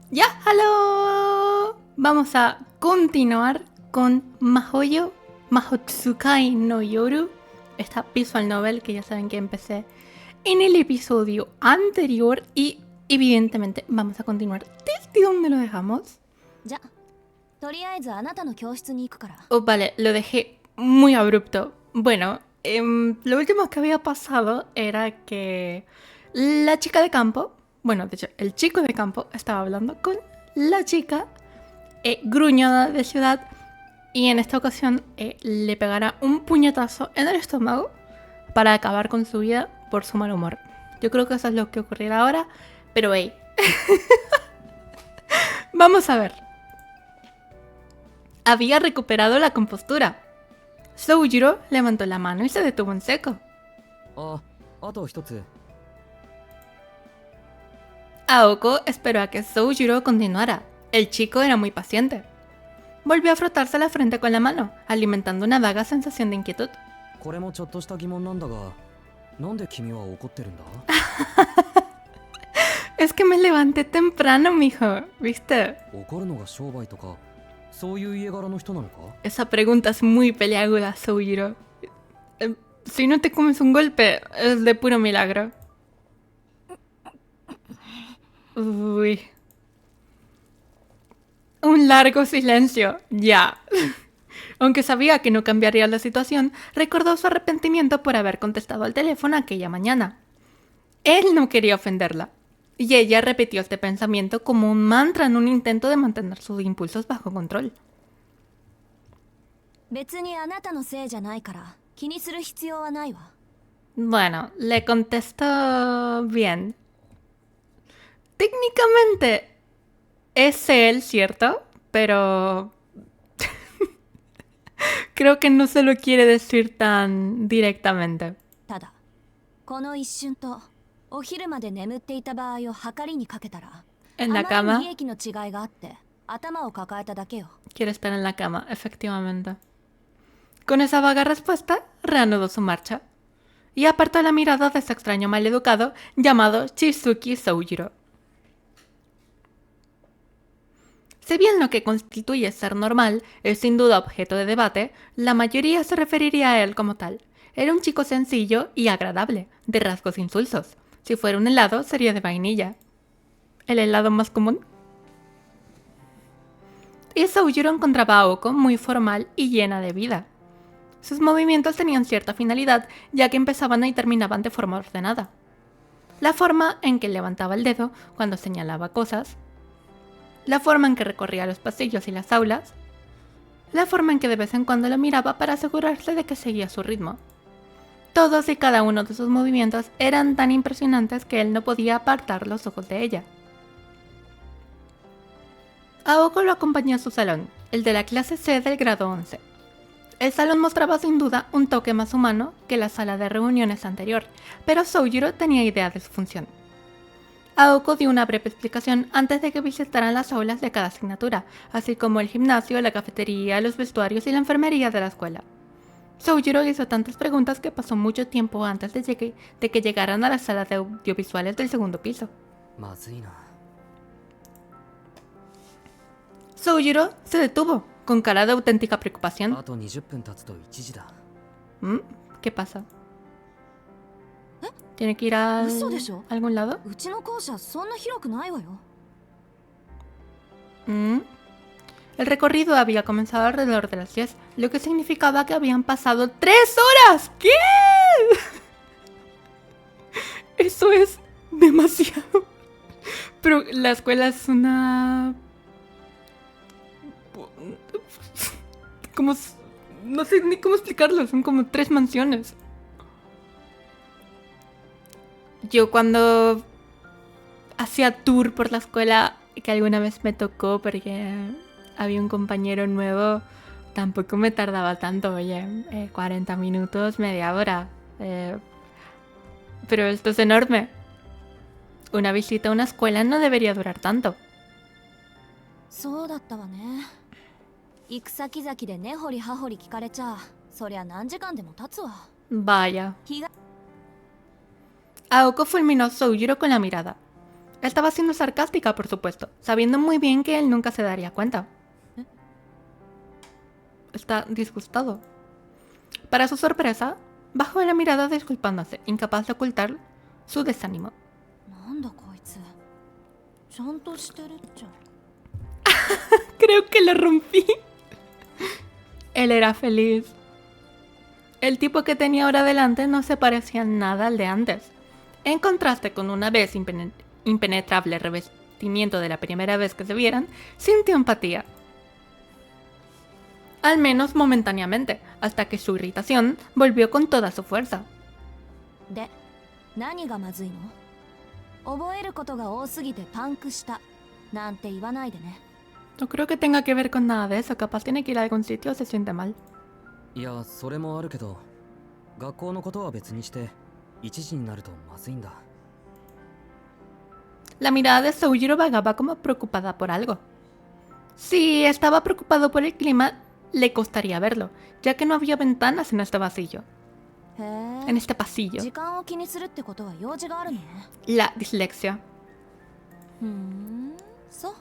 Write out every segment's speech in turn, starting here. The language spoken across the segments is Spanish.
Ya, hello. Vamos a continuar con Mahoyo Mahotsukai no Yoru, esta visual novel que ya saben que empecé en el episodio anterior y evidentemente vamos a continuar desde donde lo dejamos. Oh, vale, lo dejé muy abrupto. Bueno, lo último que había pasado era que la chica de campo, bueno, de hecho, el chico de campo estaba hablando con la chica gruñona de ciudad y en esta ocasión le pegará un puñetazo en el estómago para acabar con su vida por su mal humor. Yo creo que eso es lo que ocurrirá ahora, pero hey, vamos a ver. Había recuperado la compostura. Soujiro levantó la mano y se detuvo en seco. Aoko esperó a que Soujiro continuara. El chico era muy paciente. Volvió a frotarse la frente con la mano, alimentando una vaga sensación de inquietud. Es que me levanté temprano, mijo, ¿viste? Esa pregunta es muy peliaguda, Soujiro. Si no te comes un golpe, es de puro milagro. Uy. Un largo silencio, ya. Aunque sabía que no cambiaría la situación, recordó su arrepentimiento por haber contestado al teléfono aquella mañana. Él no quería ofenderla, y ella repitió este pensamiento como un mantra en un intento de mantener sus impulsos bajo control. Bueno, le contestó bien. Técnicamente es él, ¿cierto? Pero creo que no se lo quiere decir tan directamente. En la cama. Quiere estar en la cama, efectivamente. Con esa vaga respuesta, reanudó su marcha y apartó la mirada de ese extraño maleducado llamado Shizuki Soujiro. Si bien lo que constituye ser normal es sin duda objeto de debate, la mayoría se referiría a él como tal. Era un chico sencillo y agradable, de rasgos insulsos. Si fuera un helado, sería de vainilla. ¿El helado más común? Y Soujiro encontraba a Oko muy formal y llena de vida. Sus movimientos tenían cierta finalidad, ya que empezaban y terminaban de forma ordenada. La forma en que levantaba el dedo cuando señalaba cosas, la forma en que recorría los pasillos y las aulas, la forma en que de vez en cuando lo miraba para asegurarse de que seguía su ritmo. Todos y cada uno de sus movimientos eran tan impresionantes que él no podía apartar los ojos de ella. Aoko lo acompañó a su salón, el de la clase C del grado 11. El salón mostraba sin duda un toque más humano que la sala de reuniones anterior, pero Soujiro tenía idea de su función. Aoko dio una breve explicación antes de que visitaran las aulas de cada asignatura, así como el gimnasio, la cafetería, los vestuarios y la enfermería de la escuela. Soujiro hizo tantas preguntas que pasó mucho tiempo antes de que llegaran a la sala de audiovisuales del segundo piso. Soujiro se detuvo, con cara de auténtica preocupación. ¿Qué pasa? ¿Tiene que ir a algún lado? El recorrido había comenzado alrededor de las 10, lo que significaba que habían pasado 3 horas. ¿Qué? Eso es demasiado. Pero la escuela es una... como... no sé ni cómo explicarlo, son como 3 mansiones. Yo cuando hacía tour por la escuela, que alguna vez me tocó porque había un compañero nuevo, tampoco me tardaba tanto, oye, 40 minutos, media hora. Pero esto es enorme. Una visita a una escuela no debería durar tanto. Vaya. Aoko fulminó a Soujiro con la mirada. Estaba siendo sarcástica, por supuesto, sabiendo muy bien que él nunca se daría cuenta. Está disgustado. Para su sorpresa, bajó la mirada disculpándose, incapaz de ocultar su desánimo. なんだこいつちゃんとしてるっちゃ Creo que lo rompí. Él era feliz. El tipo que tenía ahora delante no se parecía nada al de antes. En contraste con una vez impenetrable revestimiento de la primera vez que se vieran, sintió empatía. Al menos momentáneamente, hasta que su irritación volvió con toda su fuerza. で何がまずいの覚えることが多すぎてパンクしたなんて言わないでね No creo que tenga que ver con nada de eso, capaz tiene que ir a algún sitio o se siente mal. いやそれもあるけど学校のことは別にして一時になるとまずいんだ La mirada de Soujiro vagaba como preocupada por algo. Si estaba preocupado por el clima, le costaría verlo, ya que no había ventanas en este pasillo. へえ En este pasillo. 時間を気にするってことは用事があるのね La dislexia. ふんそう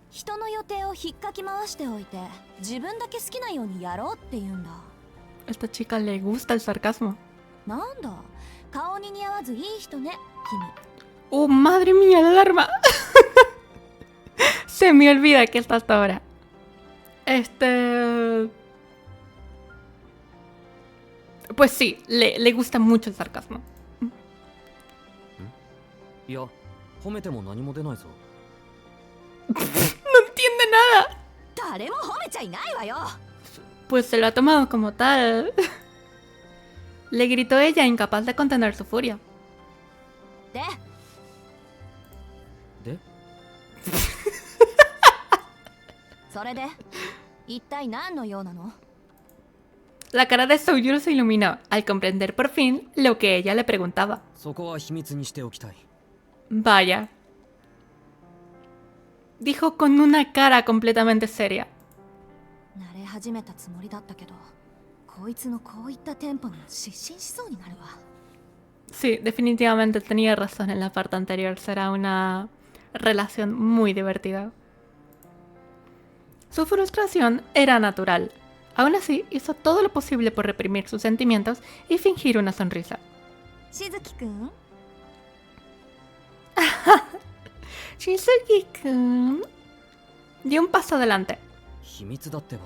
人の予定を引っかき回しておいて自分だけ好きなようにやろうって言うんだ Esta chica le gusta el sarcasmo. なんだ顔に似合わずいい人ね君 ¡Oh, madre mía, la alarma! Se me olvida que está hasta ahora. Pues sí, le gusta mucho el sarcasmo. いや褒めても何も出ないぞ No entiende nada. 誰も褒めちゃいないわよ Pues se lo ha tomado como tal. Le gritó ella, incapaz de contener su furia. ででそれで一体何の用なの La cara de Soujiro se iluminó al comprender por fin lo que ella le preguntaba. そこは秘密にしておきたい Vaya. Dijo con una cara completamente seria. 慣れ始めたつもりだったけどこいつのこういったテンポに失神しそうになるわ Sí, definitivamente tenía razón en la parte anterior. Será una relación muy divertida. Su frustración era natural. Aún así, hizo todo lo posible por reprimir sus sentimientos y fingir una sonrisa. しずきくん Shizuki-kun dio un paso adelante. 秘密だってば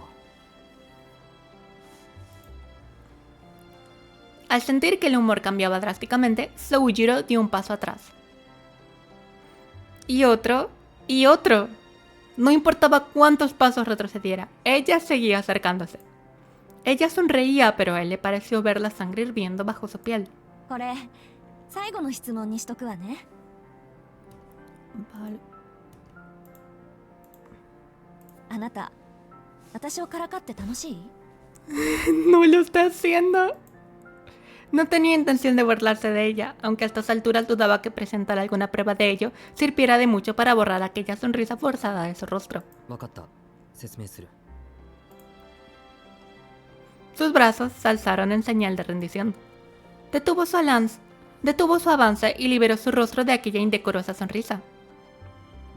Al sentir que el humor cambiaba drásticamente, Soujiro dio un paso atrás. Y otro, y otro. No importaba cuántos pasos retrocediera, ella seguía acercándose. Ella sonreía, pero a él le pareció ver la sangre hirviendo bajo su piel. これ最後の質問にしとくわね Vale. あなた私をからかって楽しい No lo está haciendo. No tenía intención de burlarse de ella, aunque a estas alturas dudaba que presentar alguna prueba de ello sirviera de mucho para borrar aquella sonrisa forzada de su rostro. 分かった説明する Sus brazos se alzaron en señal de rendición. Detuvo su avance y liberó su rostro de aquella indecorosa sonrisa.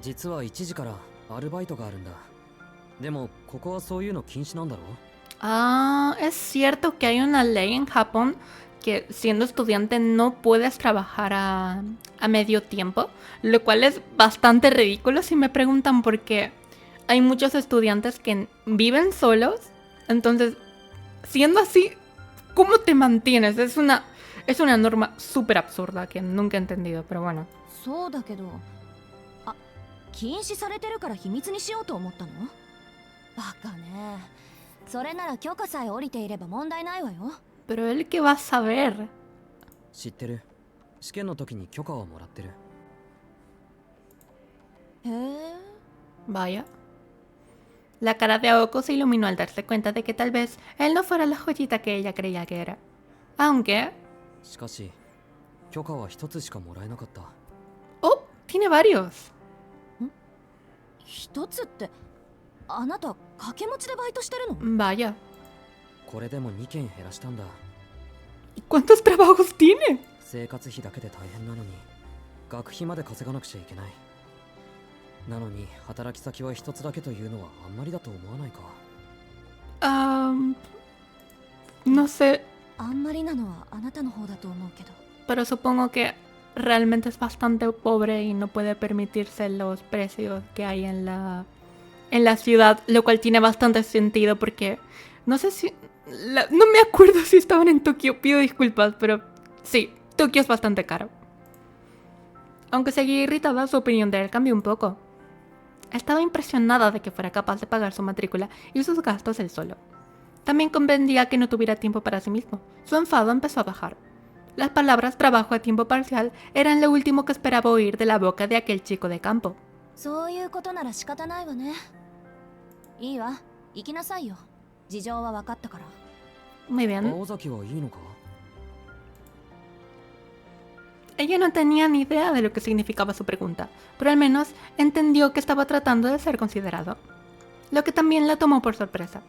実は1時からアルバイトがあるんだでもここはそういうの禁止なんだろ Ah, es cierto que hay una ley en Japón que siendo estudiante no puedes trabajar a medio tiempo, lo cual es bastante ridículo si me preguntan por qué. Hay muchos estudiantes que viven solos, entonces, siendo así, ¿cómo te mantienes? Es una norma súper absurda que nunca he entendido, pero bueno. そうだけどあ禁止されてるから秘密にしようと思ったのバカねそれなら許可さえ下りていれば問題ないわよ Pero él qué va a saber. 知ってる試験の時に許可はもらってるへえ Vaya. La cara de Aoko se iluminó al darse cuenta de que tal vez él no fuera la joyita que ella creía que era. Aunque... しかし許可は一つしかもらえなかった ¡Oh! Tiene varios. 一つってあなた掛け持ちでバイトしてるの Vaya. これでも2件減らしたんだ ¿Y cuántos trabajos tiene? 生活費だけで大変なのに学費まで稼がなくちゃいけない。なのに働き先は一つだけというのはあんまりだと思わないか。No sé, あんまりなのはあなたの方だと思うけど。 pero supongo que realmente es bastante pobre y no puede permitirse los precios que hay en la ciudad, lo cual tiene bastante sentido porque no sé si... no me acuerdo si estaban en Tokio, pido disculpas, pero sí, Tokio es bastante caro. Aunque seguía irritada, su opinión de él cambió un poco. Estaba impresionada de que fuera capaz de pagar su matrícula y sus gastos él solo. También comprendía que no tuviera tiempo para sí mismo. Su enfado empezó a bajar. Las palabras trabajo a tiempo parcial eran lo último que esperaba oír de la boca de aquel chico de campo. そういうことなら仕方ないわね。いいわ、行きなさいよ。事情は分かったから。 Muy bien. 青崎はいいのか？ Ella no tenía ni idea de lo que significaba su pregunta, pero al menos entendió que estaba tratando de ser considerado, lo que también la tomó por sorpresa.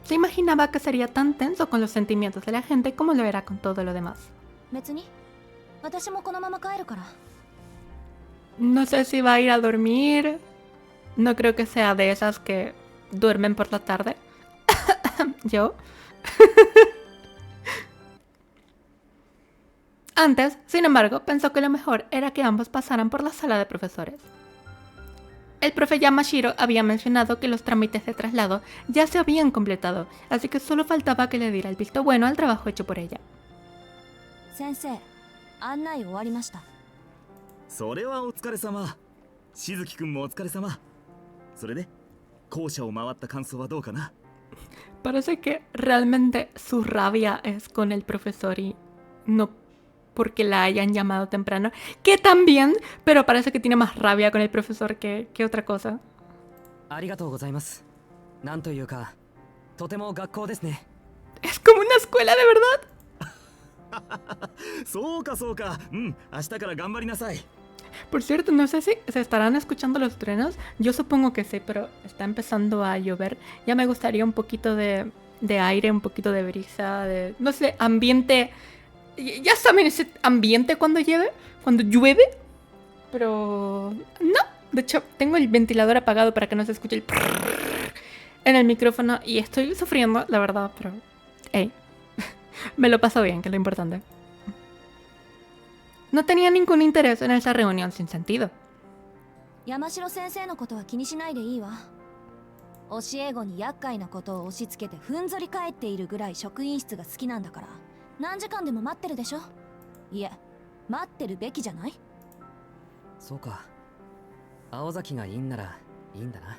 Se imaginaba que sería tan tenso con los sentimientos de la gente como lo era con todo lo demás. 別に私もこのまま帰るから。 No sé si va a ir a dormir. No creo que sea de esas que duermen por la tarde. Yo. Antes, sin embargo, pensó que lo mejor era que ambos pasaran por la sala de profesores. El profe Yamashiro había mencionado que los trámites de traslado ya se habían completado, así que solo faltaba que le diera el visto bueno al trabajo hecho por ella. 先生、案内終わりました。それはお疲れ様。しずきくんもお疲れ様。それで校舎を回った感想はどうかな？ Parece que realmente su rabia es con el profesor y no porque la hayan llamado temprano, que también, pero parece que tiene más rabia con el profesor que otra cosa. ありがとうございます。なんというか、とても学校ですね。 Es como una escuela de verdad. そうかそうか。うん、明日から頑張りなさい。 Por cierto, no sé si se estarán escuchando los truenos. Yo supongo que sí, pero está empezando a llover. Ya me gustaría un poquito de aire, un poquito de brisa, de, no sé, ambiente. Ya saben ese ambiente cuando llueve. Pero no. De hecho, tengo el ventilador apagado para que no se escuche el prrrr en el micrófono y estoy sufriendo, la verdad, pero hey, me lo paso bien, que es lo importante. No tenía ningún interés en esa reunión sin sentido. 山城先生のことは気にしないでいいわ。教え子に厄介なことを押し付けてふんぞり返っているぐらい職員室が好きなんだから、何時間でも待ってるでしょ。いえ、待ってるべきじゃない？そうか。青崎がいいんならいいんだな。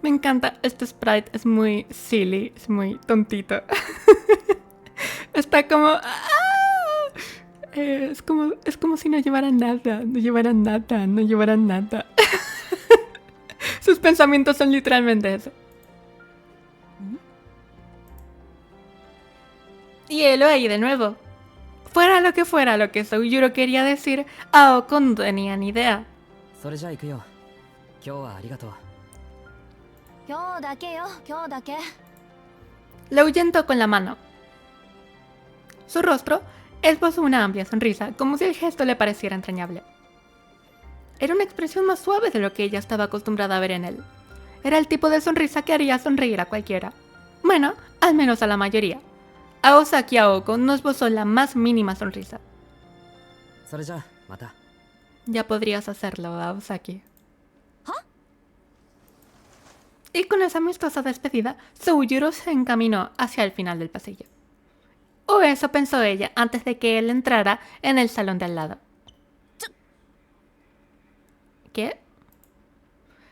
Me encanta, este sprite es muy silly, es muy tontito. Está como... Es como si no llevara nada, no llevara nada, no llevara nada. Sus pensamientos son literalmente eso. Y él ahí de nuevo. Fuera lo que Soujuro quería decir, Aoko no tenía ni idea. それじゃあ行くよ。今日はありがとう。今日だけよ、今日だけ。 Lo ahuyentó con la mano. Su rostro esbozó una amplia sonrisa, como si el gesto le pareciera entrañable. Era una expresión más suave de lo que ella estaba acostumbrada a ver en él. Era el tipo de sonrisa que haría sonreír a cualquiera. Bueno, al menos a la mayoría. Aosaki Aoko no esbozó la más mínima sonrisa. それじゃあまた。 Ya podrías hacerlo, Aosaki. Y con esa amistosa despedida, Soujuro se encaminó hacia el final del pasillo. O eso pensó ella antes de que él entrara en el salón de al lado. ¿Qué?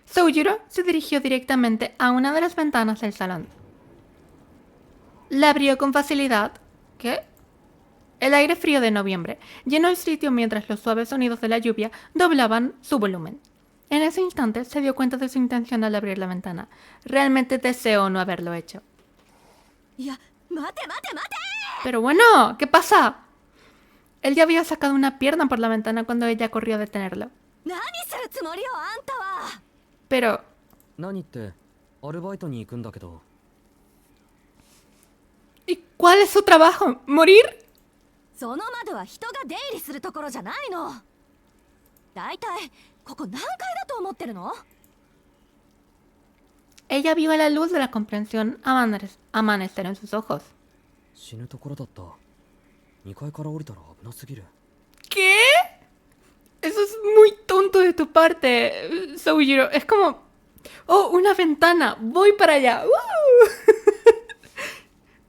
Soujuro se dirigió directamente a una de las ventanas del salón. La abrió con facilidad. ¿Qué? El aire frío de noviembre llenó el sitio mientras los suaves sonidos de la lluvia doblaban su volumen. En ese instante se dio cuenta de su intención al abrir la ventana. Realmente deseó no haberlo hecho. いや、待て待て待て。 Pero bueno, ¿qué pasa? Él ya había sacado una pierna por la ventana cuando ella corrió a detenerlo. 何するつもりよ、あんたは。 Pero, 何ってアルバイトに行くんだけど。 ¿y cuál es su trabajo? ¿Morir? その窓は人が出入りするところじゃないの。だいたいここ何階だと思ってるの？ Ella vio la luz de la comprensión amanecer en sus ojos. 死ぬところだった。2階から降りたら危なすぎる。 ¿Qué? Eso es muy tonto de tu parte, Soujiro. Es como, oh, una ventana, voy para allá.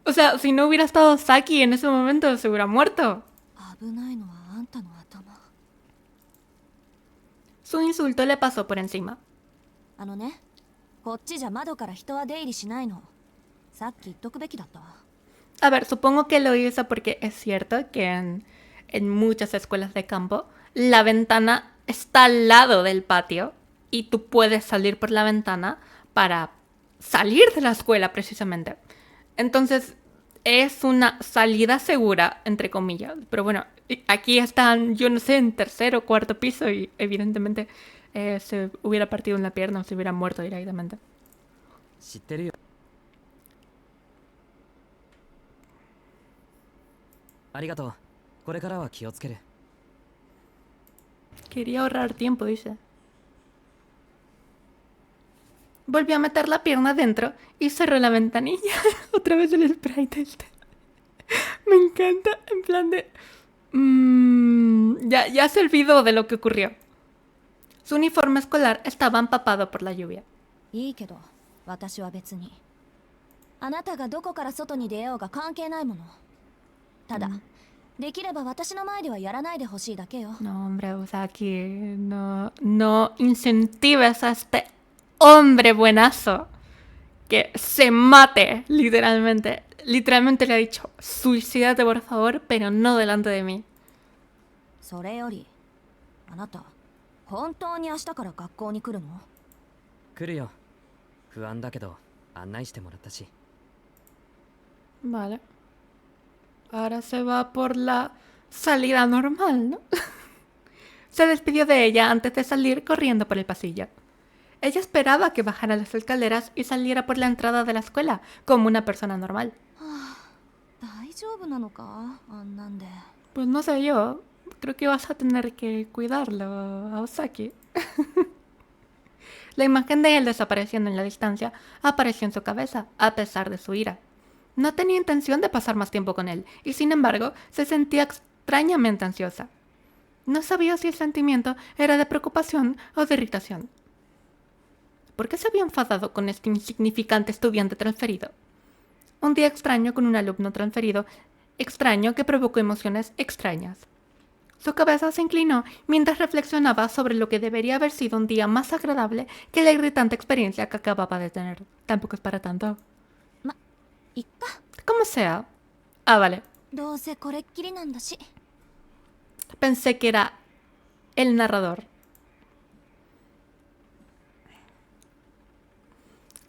O sea, si no hubiera estado Saki en ese momento, se hubiera muerto. 危ないのはあんたの頭。 Su insulto le pasó por encima. あのね、こっちじゃ窓から人は出入りしないの。さっき言っとくべきだったわ。 A ver, supongo que lo hizo porque es cierto que en muchas escuelas de campo la ventana está al lado del patio y tú puedes salir por la ventana para salir de la escuela precisamente. Entonces es una salida segura, entre comillas. Pero bueno, aquí están, yo no sé, en tercer o cuarto piso y evidentemente se hubiera partido una pierna o se hubiera muerto directamente. 知ってるよ。ありがとう。これからは気をつける。 Quería ahorrar tiempo, dice. Volvió a meter la pierna dentro y cerró la ventanilla. Otra vez el sprite este. Me encanta, en plan de... ya se olvidó de lo que ocurrió. Su uniforme escolar estaba empapado por la lluvia. いいけど、私は別に。あなたがどこから外に出ようが関係ないもの。ただ、できれば私の前ではやらないでほしいだけよ。 No, hombre, Usaki, no incentives a este hombre buenazo que se mate, literalmente. Literalmente le ha dicho, suicídate por favor, pero no delante de mí. それより、あなた、本当に明日から学校に来るの？ 来るよ。不安だけど案内してもらったし。 Vale. Ahora se va por la salida normal, ¿no? Se despidió de ella antes de salir corriendo por el pasillo. Ella esperaba que bajara las escaleras y saliera por la entrada de la escuela, como una persona normal. 大丈夫なのか？あんなんで。 Pues no sé yo, creo que vas a tener que cuidarlo, Aosaki. La imagen de él desapareciendo en la distancia apareció en su cabeza, a pesar de su ira. No tenía intención de pasar más tiempo con él, y sin embargo, se sentía extrañamente ansiosa. No sabía si el sentimiento era de preocupación o de irritación. ¿Por qué se había enfadado con este insignificante estudiante transferido? Un día extraño con un alumno transferido extraño que provocó emociones extrañas. Su cabeza se inclinó mientras reflexionaba sobre lo que debería haber sido un día más agradable que la irritante experiencia que acababa de tener. Tampoco es para tanto. いっか。 Como sea. Ah, vale. どうせこれっきりなんだし。 Pensé que era el narrador.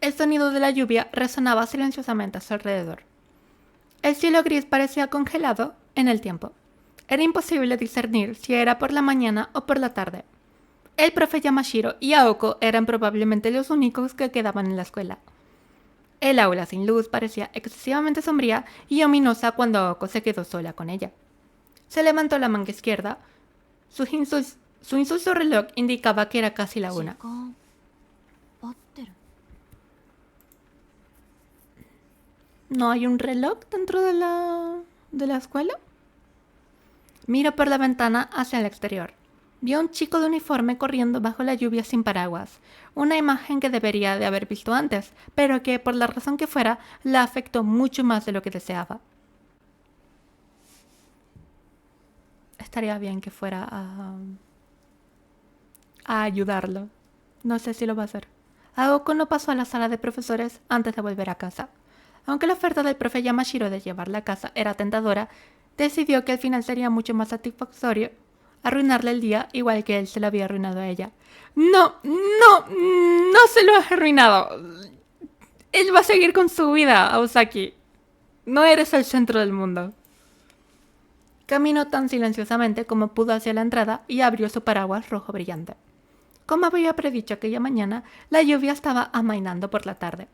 El sonido de la lluvia resonaba silenciosamente a su alrededor. El cielo gris parecía congelado en el tiempo. Era imposible discernir si era por la mañana o por la tarde. El profe Yamashiro y Aoko eran probablemente los únicos que quedaban en la escuela. El aula sin luz parecía excesivamente sombría y ominosa cuando Aoko se quedó sola con ella. Se levantó la manga izquierda. Su insulso reloj indicaba que era casi la 1. 時間合ってる。 ¿No hay un reloj dentro de la escuela? Miró por la ventana hacia el exterior. Vio a un chico de uniforme corriendo bajo la lluvia sin paraguas. Una imagen que debería de haber visto antes, pero que, por la razón que fuera, la afectó mucho más de lo que deseaba. Estaría bien que fuera a ayudarlo. No sé si lo va a hacer. Aoko no pasó a la sala de profesores antes de volver a casa. Aunque la oferta del profe Yamashiro de llevarla a casa era tentadora, decidió que al final sería mucho más satisfactorio arruinarle el día igual que él se lo había arruinado a ella. No se lo has arruinado. Él va a seguir con su vida, Aosaki. No eres el centro del mundo. Caminó tan silenciosamente como pudo hacia la entrada y abrió su paraguas rojo brillante. Como había predicho aquella mañana, la lluvia estaba amainando por la tarde.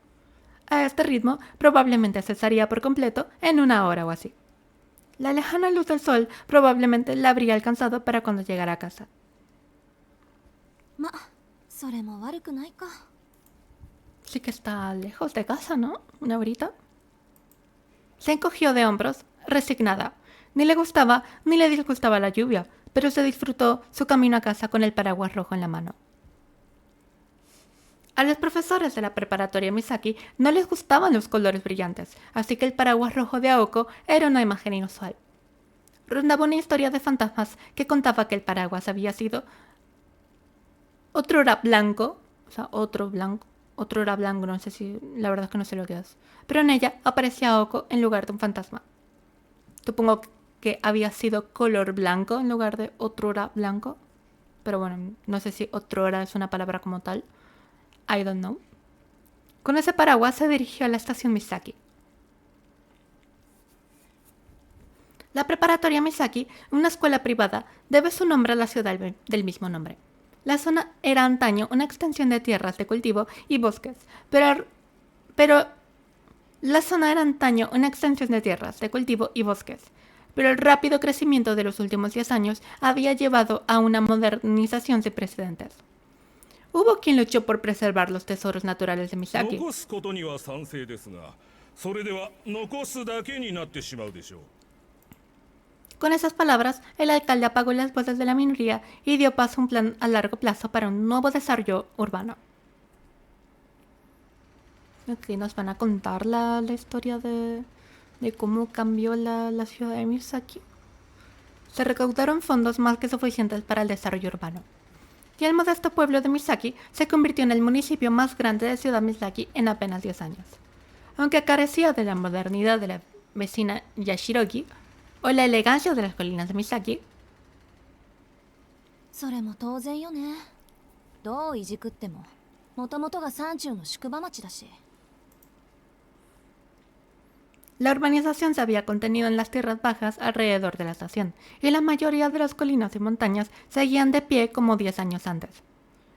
A este ritmo probablemente cesaría por completo en 1 hora o así. La lejana luz del sol probablemente la habría alcanzado para cuando llegara a casa. ま、それも悪くないか。 Sí que está lejos de casa, ¿no? Una horita. Se encogió de hombros, resignada. Ni le gustaba ni le disgustaba la lluvia, pero se disfrutó su camino a casa con el paraguas rojo en la mano. A los profesores de la preparatoria Misaki no les gustaban los colores brillantes, así que el paraguas rojo de Aoko era una imagen inusual. Rondaba una historia de fantasmas que contaba que el paraguas había sido otrora blanco, o sea, otrora blanco, no sé si, la verdad es que no sé lo que es, pero en ella aparecía Aoko en lugar de un fantasma. Supongo que había sido color blanco en lugar de otrora blanco, pero bueno, no sé si otrora es una palabra como tal. I don't know. Con ese paraguas se dirigió a la estación Misaki. La preparatoria Misaki, una escuela privada, debe su nombre a la ciudad del mismo nombre. La zona era antaño una extensión de tierras de cultivo y bosques, pero el rápido crecimiento de los últimos 10 años había llevado a una modernización sin precedentes. Hubo quien luchó por preservar los tesoros naturales de Misaki. 残すことには賛成ですが、それでは残すだけになってしまうでしょう。 Con esas palabras, el alcalde apagó las voces de la minoría y dio paso a un plan a largo plazo para un nuevo desarrollo urbano. Aquí nos van a contar la historia de cómo cambió la ciudad de Misaki. Se recaudaron fondos más que suficientes para el desarrollo urbano. Y el modesto pueblo de Misaki se convirtió en el municipio más grande de Ciudad Misaki en apenas 10 años. Aunque carecía de la modernidad de la vecina Yashirogi o la elegancia de las colinas de Misaki, それも当然よね。どういじくっても、もともとが山中の宿場町だし。 la urbanización se había contenido en las tierras bajas alrededor de la estación, y la mayoría de las colinas y montañas seguían de pie como 10 años antes.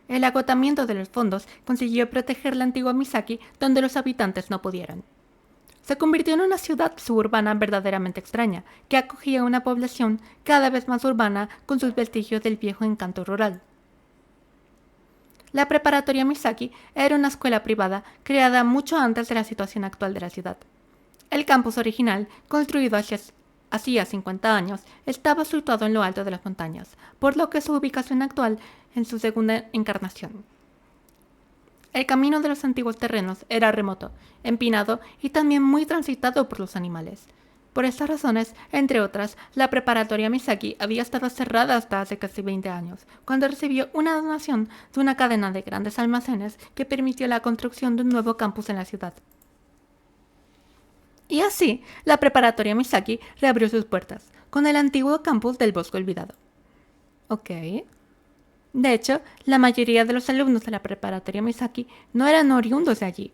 El agotamiento de los fondos consiguió proteger la antigua Misaki donde los habitantes no pudieron. Se convirtió en una ciudad suburbana verdaderamente extraña, que acogía una población cada vez más urbana con sus vestigios del viejo encanto rural. La preparatoria Misaki era una escuela privada creada mucho antes de la situación actual de la ciudad. El campus original, construido hacía 50 años, estaba situado en lo alto de las montañas, por lo que su ubicación actual en su segunda encarnación. El camino de los antiguos terrenos era remoto, empinado y también muy transitado por los animales. Por estas razones, entre otras, la preparatoria Misaki había estado cerrada hasta hace casi 20 años, cuando recibió una donación de una cadena de grandes almacenes que permitió la construcción de un nuevo campus en la ciudad. Y así, la preparatoria Misaki reabrió sus puertas, con el antiguo campus del Bosque Olvidado. Ok. De hecho, la mayoría de los alumnos de la preparatoria Misaki no eran oriundos de allí.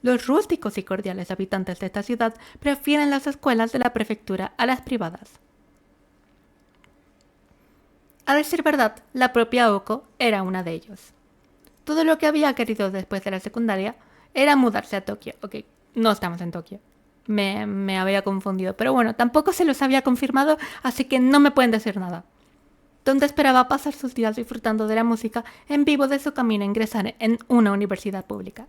Los rústicos y cordiales habitantes de esta ciudad prefieren las escuelas de la prefectura a las privadas. A decir verdad, la propia Aoko era una de ellos. Todo lo que había querido después de la secundaria era mudarse a Tokio. Ok, no estamos en Tokio. Me había confundido, pero bueno, tampoco se los había confirmado, así que no me pueden decir nada. Donde esperaba pasar sus días disfrutando de la música en vivo de su camino a ingresar en una universidad pública.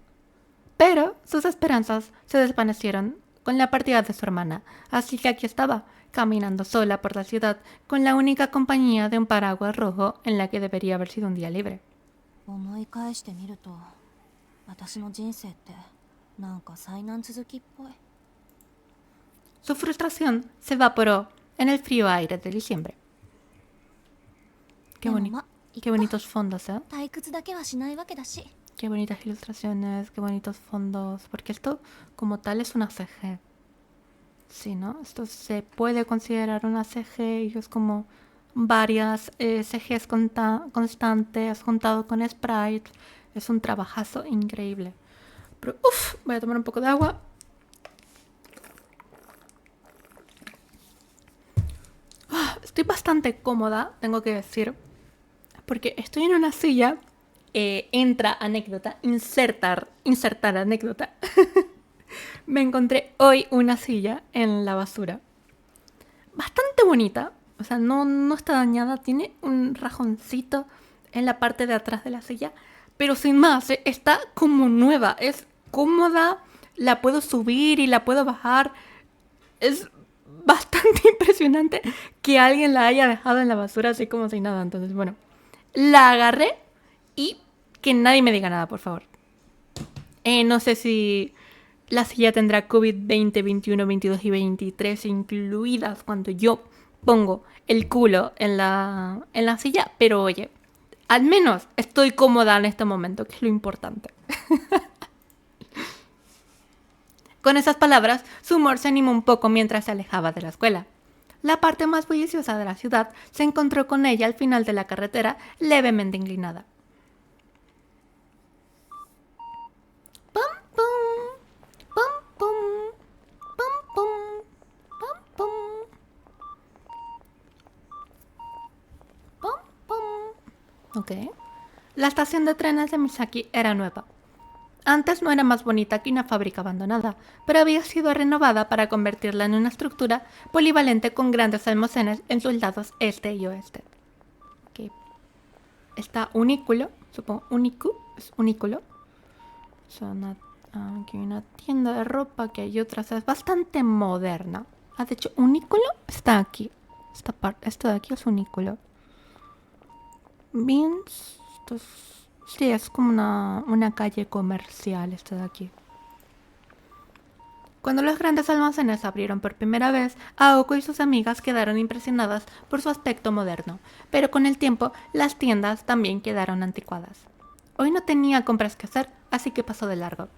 Pero sus esperanzas se desvanecieron con la partida de su hermana, así que aquí estaba, caminando sola por la ciudad con la única compañía de un paraguas rojo en la que debería haber sido un día libre. 思い返してみると、私の人生ってなんか災難続きっぽい。 Su frustración se evaporó en el frío aire de diciembre. Qué bonitos fondos, ¿eh? 退屈だけはしないわけだし。 Qué bonitas ilustraciones, qué bonitos fondos. Porque esto, como tal, es una CG. Sí, ¿no? Esto se puede considerar una CG y es como varias CGs constantes juntado con sprites. Es un trabajazo increíble. Pero, voy a tomar un poco de agua. Estoy bastante cómoda, tengo que decir, porque estoy en una silla, entra anécdota, insertar anécdota. Me encontré hoy una silla en la basura, bastante bonita, o sea, no está dañada, tiene un rajoncito en la parte de atrás de la silla, pero sin más, está como nueva, es cómoda, la puedo subir y la puedo bajar. Es bastante impresionante que alguien la haya dejado en la basura así como si nada. Entonces, bueno, la agarré y que nadie me diga nada, por favor. No sé si la silla tendrá COVID 20, 21, 22 y 23 incluidas cuando yo pongo el culo en la silla, pero oye, al menos estoy cómoda en este momento, que es lo importante. Con esas palabras, su humor se animó un poco mientras se alejaba de la escuela. La parte más bulliciosa de la ciudad se encontró con ella al final de la carretera, levemente inclinada. ¡Pum, pum! ¡Pum, pum! ¡Pum, pum! ¡Pum, pum! ¡Pum, pum! Ok. La estación de trenes de Misaki era nueva. Antes no era más bonita que una fábrica abandonada, pero había sido renovada para convertirla en una estructura polivalente con grandes almacenes en sus lados este y oeste. Okay. Está unículo, supongo, es unículo. Aquí hay una tienda de ropa, que hay otras, es bastante moderna. De hecho, unículo está aquí. Esto de aquí es unículo. Beans, sí, es como una calle comercial esto de aquí. Cuando los grandes almacenes abrieron por primera vez, Aoko y sus amigas quedaron impresionadas por su aspecto moderno, pero con el tiempo las tiendas también quedaron anticuadas. Hoy no tenía compras que hacer, así que pasó de largo.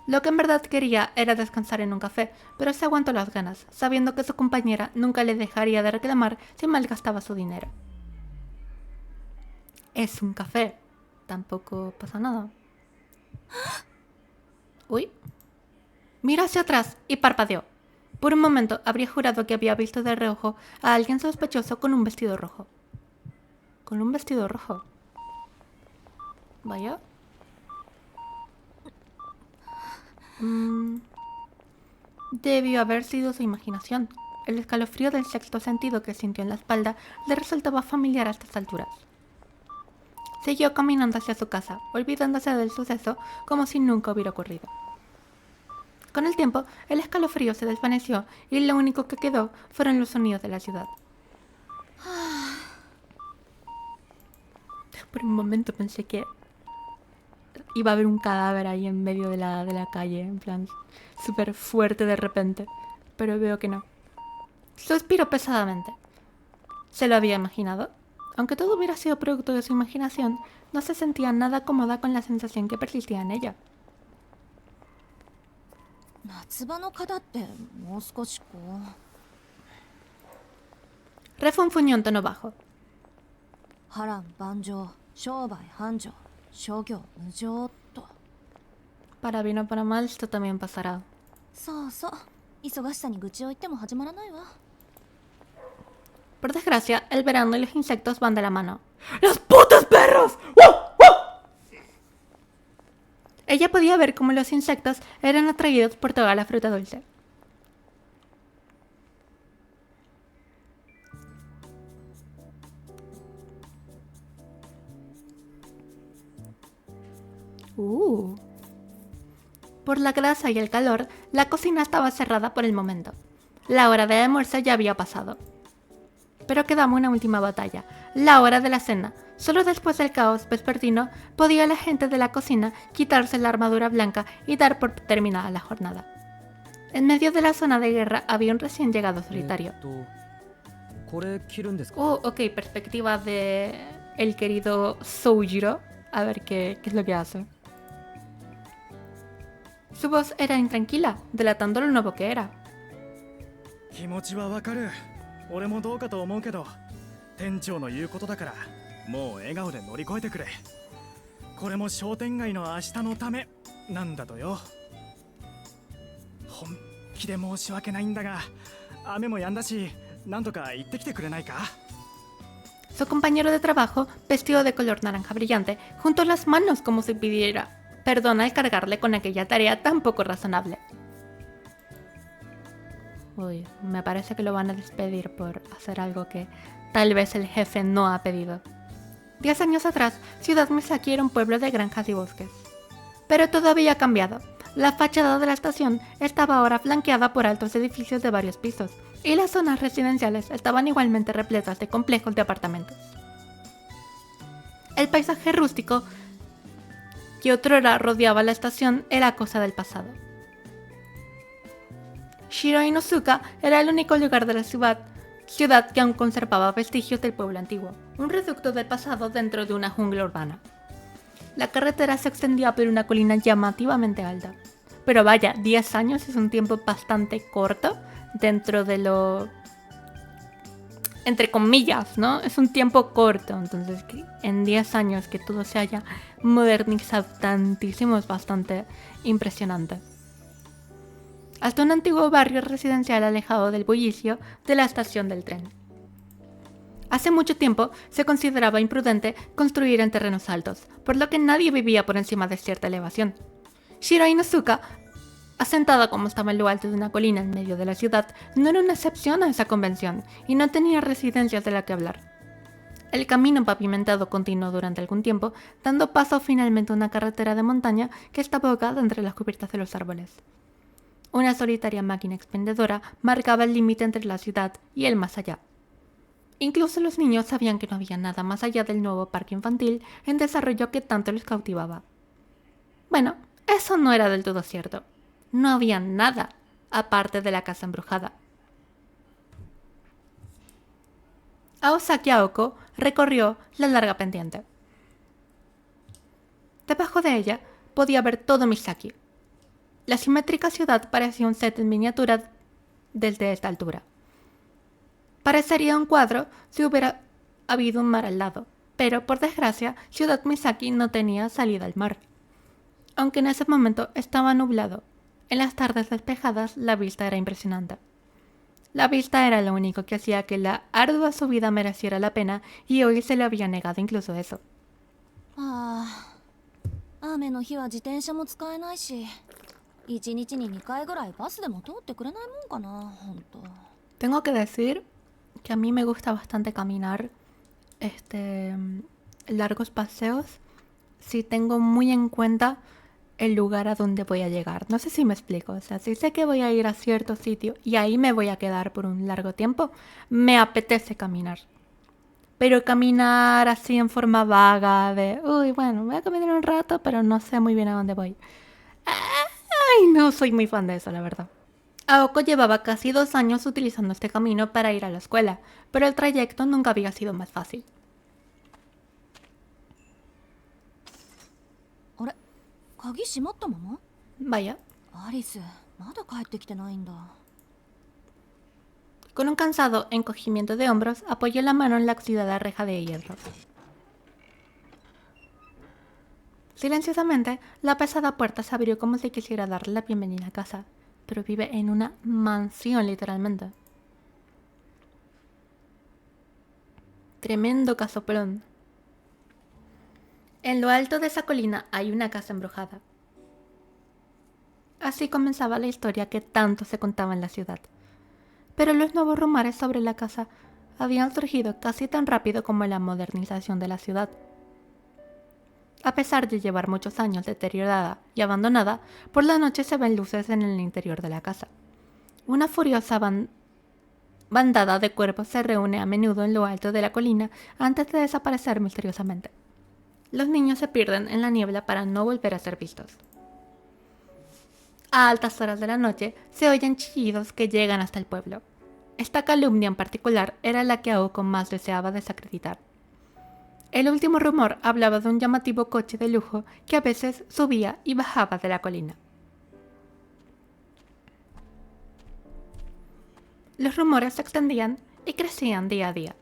Lo que en verdad quería era descansar en un café, pero se aguantó las ganas, sabiendo que su compañera nunca le dejaría de reclamar si malgastaba su dinero. Es un café. Tampoco pasa nada. Uy. Miró hacia atrás y parpadeó. Por un momento habría jurado que había visto de reojo a alguien sospechoso con un vestido rojo. ¿Con un vestido rojo? Vaya. Debió haber sido su imaginación. El escalofrío del sexto sentido que sintió en la espalda le resultaba familiar a estas alturas. Siguió caminando hacia su casa, olvidándose del suceso como si nunca hubiera ocurrido. Con el tiempo, el escalofrío se desvaneció y lo único que quedó fueron los sonidos de la ciudad. Por un momento pensé que iba a haber un cadáver ahí en medio de la calle, en plan súper fuerte de repente, pero veo que no. Suspiró pesadamente. ¿Se lo había imaginado? Aunque todo hubiera sido producto de su imaginación, no se sentía nada cómoda con la sensación que persistía en ella. 夏場の方ってもう少しこう Refunfuñó en tono bajo. 波乱万丈商売繁盛諸行無常と Para bien o para mal, esto también pasará. そうそう忙しさに愚痴を言っても始まらないわ Por desgracia, el verano y los insectos van de la mano. ¡Los putos perros! ¡Wow! ¡Wow! Ella podía ver cómo los insectos eran atraídos por toda la fruta dulce. Por la grasa y el calor, la cocina estaba cerrada por el momento. La hora de almuerzo ya había pasado. Pero quedaba una última batalla, la hora de la cena. Solo después del caos vespertino podía la gente de la cocina quitarse la armadura blanca y dar por terminada la jornada. En medio de la zona de guerra había un recién llegado solitario. Ok, perspectiva de el querido Soujiro. A ver qué es lo que hace. Su voz era intranquila, delatando lo nuevo que era. 気持ちはわかる。俺もどうかと思うけど、店長の言うことだからもう笑顔で乗り越えてくれ。これも商店街の明日のためなんだとよ。本気で申し訳ないんだが、雨も止んだし、なんとか行ってきてくれないか。 Su compañero de trabajo, vestido de color naranja brillante, juntó las manos como si pidiera perdón al cargarle con aquella tarea tan poco razonable. Uy, me parece que lo van a despedir por hacer algo que tal vez el jefe no ha pedido. 10 años atrás, Ciudad Misaki era un pueblo de granjas y bosques. Pero todo había cambiado. La fachada de la estación estaba ahora flanqueada por altos edificios de varios pisos, y las zonas residenciales estaban igualmente repletas de complejos de apartamentos. El paisaje rústico que otrora rodeaba la estación era cosa del pasado. Shiro-Inosuka era el único lugar de la ciudad que aún conservaba vestigios del pueblo antiguo, un reducto del pasado dentro de una jungla urbana. La carretera se extendía por una colina llamativamente alta. Pero vaya, 10 años es un tiempo bastante corto dentro de lo... entre comillas, ¿no? Es un tiempo corto, entonces que en 10 años que todo se haya modernizado tantísimo es bastante impresionante. Hasta un antiguo barrio residencial alejado del bullicio de la estación del tren. Hace mucho tiempo se consideraba imprudente construir en terrenos altos, por lo que nadie vivía por encima de cierta elevación. Shiro-Inosuka, asentada como estaba en lo alto de una colina en medio de la ciudad, no era una excepción a esa convención y no tenía residencias de la que hablar. El camino pavimentado continuó durante algún tiempo, dando paso finalmente a una carretera de montaña que estaba ahogada entre las cubiertas de los árboles. Una solitaria máquina expendedora marcaba el límite entre la ciudad y el más allá. Incluso los niños sabían que no había nada más allá del nuevo parque infantil en desarrollo que tanto les cautivaba. Bueno, eso no era del todo cierto. No había nada aparte de la casa embrujada. Aosaki Aoko recorrió la larga pendiente. Debajo de ella podía ver todo Misaki. La simétrica ciudad parecía un set en miniatura desde esta altura. Parecería un cuadro si hubiera habido un mar al lado, pero por desgracia, Ciudad Misaki no tenía salida al mar. Aunque en ese momento estaba nublado, en las tardes despejadas la vista era impresionante. La vista era lo único que hacía que la ardua subida mereciera la pena y hoy se le había negado incluso eso. 雨の日は自転車も使えないし、1日に2回ぐらいバスでも通ってくれないもんかな、ほんと。 Tengo que decir que a mí me gusta bastante caminar largos paseos si tengo muy en cuenta el lugar a donde voy a llegar. No sé si me explico. O sea, si sé que voy a ir a cierto sitio y ahí me voy a quedar por un largo tiempo, me apetece caminar. Pero caminar así en forma vaga de, uy, bueno, voy a caminar un rato, pero no sé muy bien a dónde voy. Ay, no soy muy fan de eso, la verdad. Aoko llevaba casi 2 años utilizando este camino para ir a la escuela, pero el trayecto nunca había sido más fácil. あれ、鍵閉まったまま？ Vaya. アリス、まだ帰ってきてないんだ。 Con un cansado encogimiento de hombros, apoyó la mano en la oxidada reja de hierro. Silenciosamente, la pesada puerta se abrió como si quisiera darle la bienvenida a casa, pero vive en una mansión literalmente. Tremendo casoplón. En lo alto de esa colina hay una casa embrujada. Así comenzaba la historia que tanto se contaba en la ciudad. Pero los nuevos rumores sobre la casa habían surgido casi tan rápido como la modernización de la ciudad. A pesar de llevar muchos años deteriorada y abandonada, por la noche se ven luces en el interior de la casa. Una furiosa bandada de cuervos se reúne a menudo en lo alto de la colina antes de desaparecer misteriosamente. Los niños se pierden en la niebla para no volver a ser vistos. A altas horas de la noche se oyen chillidos que llegan hasta el pueblo. Esta calumnia en particular era la que Aoko más deseaba desacreditar. El último rumor hablaba de un llamativo coche de lujo que a veces subía y bajaba de la colina. Los rumores se extendían y crecían día a día.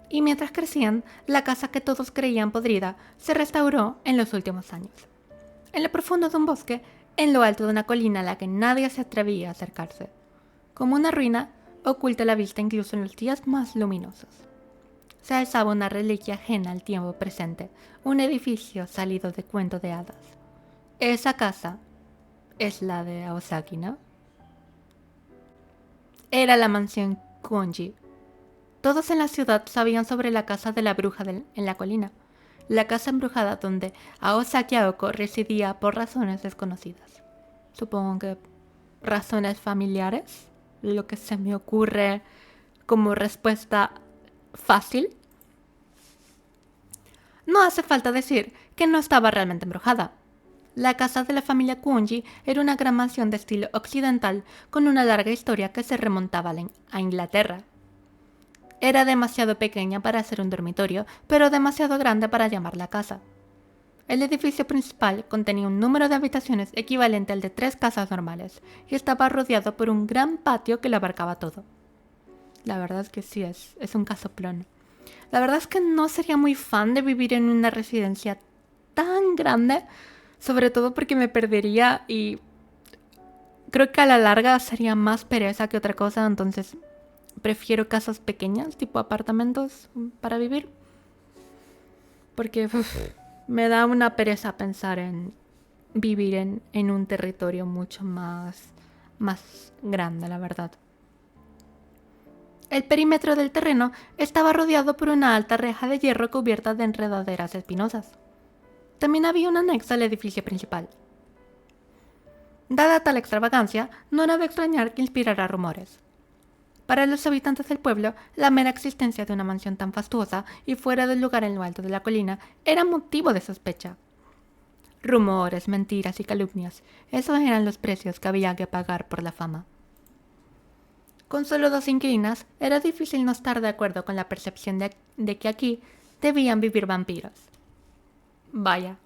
Y mientras crecían, la casa que todos creían podrida se restauró en los últimos años. En lo profundo de un bosque, en lo alto de una colina a la que nadie se atrevía a acercarse. Como una ruina, oculta la vista incluso en los días más luminosos. Se alzaba una reliquia ajena al tiempo presente, un edificio salido de cuento de hadas. Esa casa es la de Aosaki, ¿no? Era la mansión Konji. Todos en la ciudad sabían sobre la casa de la bruja en la colina, la casa embrujada donde Aosaki Aoko residía por razones desconocidas. Supongo que razones familiares, lo que se me ocurre como respuesta fácil. No hace falta decir que no estaba realmente embrujada. La casa de la familia Kunji era una gran mansión de estilo occidental con una larga historia que se remontaba a Inglaterra. Era demasiado pequeña para ser un dormitorio, pero demasiado grande para llamarla casa. El edificio principal contenía un número de habitaciones equivalente al de 3 casas normales y estaba rodeado por un gran patio que lo abarcaba todo. La verdad es que sí, es un casoplón. La verdad es que no sería muy fan de vivir en una residencia tan grande, sobre todo porque me perdería y creo que a la larga sería más pereza que otra cosa, entonces prefiero casas pequeñas, tipo apartamentos para vivir. Porque me da una pereza pensar en vivir en un territorio mucho más grande, la verdad. El perímetro del terreno estaba rodeado por una alta reja de hierro cubierta de enredaderas espinosas. También había un anexo al edificio principal. Dada tal extravagancia, no era de extrañar que inspirara rumores. Para los habitantes del pueblo, la mera existencia de una mansión tan fastuosa y fuera del lugar en lo alto de la colina era motivo de sospecha. Rumores, mentiras y calumnias, esos eran los precios que había que pagar por la fama. Con solo 2 inquilinas, era difícil no estar de acuerdo con la percepción de que aquí debían vivir vampiros. Vaya.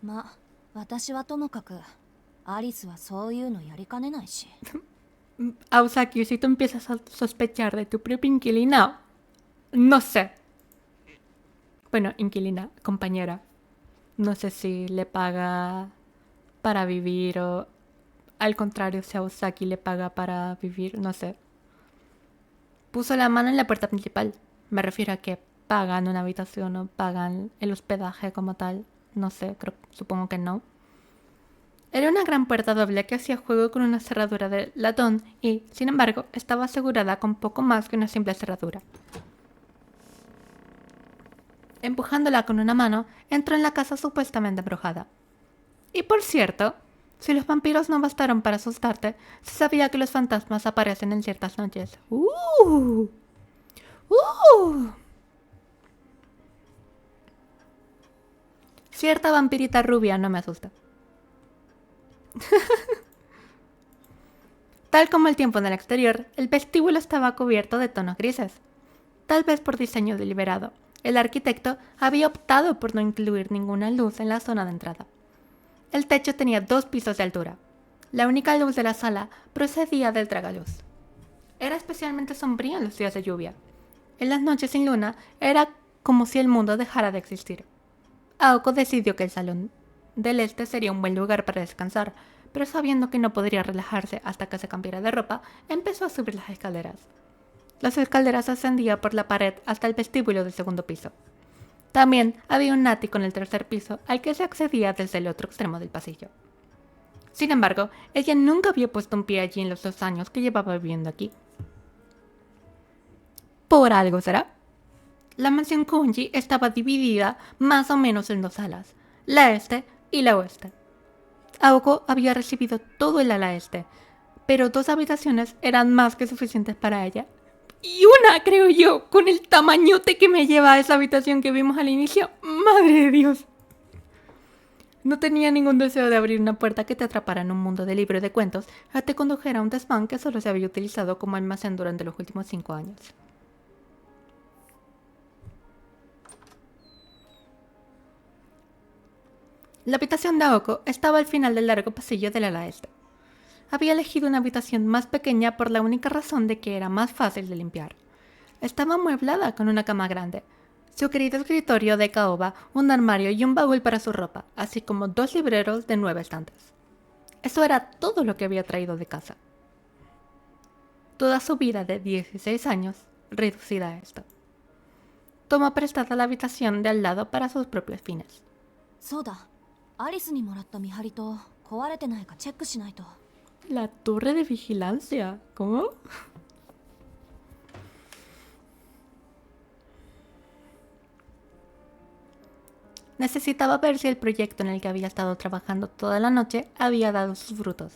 ま、私はともかくアリスはそういうのやりかねないし。 Aosaki, si tú empiezas a sospechar de tu propia inquilina, no sé. Bueno, inquilina, compañera. No sé si le paga para vivir o al contrario, si Aosaki le paga para vivir, no sé. Puso la mano en la puerta principal. Me refiero a que pagan una habitación o pagan el hospedaje como tal. No sé, supongo que no. Era una gran puerta doble que hacía juego con una cerradura de latón y, sin embargo, estaba asegurada con poco más que una simple cerradura. Empujándola con una mano, entró en la casa supuestamente embrujada. Y por cierto, si los vampiros no bastaron para asustarte, se sabía que los fantasmas aparecen en ciertas noches. Cierta vampirita rubia no me asusta. Tal como el tiempo en el exterior, el vestíbulo estaba cubierto de tonos grises. Tal vez por diseño deliberado, el arquitecto había optado por no incluir ninguna luz en la zona de entrada. El techo tenía 2 pisos de altura. La única luz de la sala procedía del tragaluz. Era especialmente sombrío en los días de lluvia. En las noches sin luna era como si el mundo dejara de existir. Aoko decidió que el salón del este sería un buen lugar para descansar, pero sabiendo que no podría relajarse hasta que se cambiara de ropa, empezó a subir las escaleras. Las escaleras ascendían por la pared hasta el vestíbulo del segundo piso. También había un ático en el tercer piso al que se accedía desde el otro extremo del pasillo. Sin embargo, ella nunca había puesto un pie allí en los 2 años que llevaba viviendo aquí. Por algo será. La mansión Kunji estaba dividida más o menos en 2 salas, la este y la oeste. Aoko había recibido todo el ala este, pero 2 habitaciones eran más que suficientes para ella. Y una, creo yo, con el tamañote que me lleva a esa habitación que vimos al inicio. ¡Madre de Dios! No tenía ningún deseo de abrir una puerta que te atrapara en un mundo de libros de cuentos o te condujera a un desván que solo se había utilizado como almacén durante los últimos 5 años. La habitación de Aoko estaba al final del largo pasillo del ala este. Había elegido una habitación más pequeña por la única razón de que era más fácil de limpiar. Estaba amueblada con una cama grande, su querido escritorio de caoba, un armario y un baúl para su ropa, así como 2 libreros de 9 estantes. Eso era todo lo que había traído de casa. Toda su vida de 16 años reducida a esto. Tomó prestada la habitación de al lado para sus propios fines. そうだ、アリスにもらった見張りと壊れてないかチェックしないと。 La torre de vigilancia. ¿Cómo? Necesitaba ver si el proyecto en el que había estado trabajando toda la noche había dado sus frutos.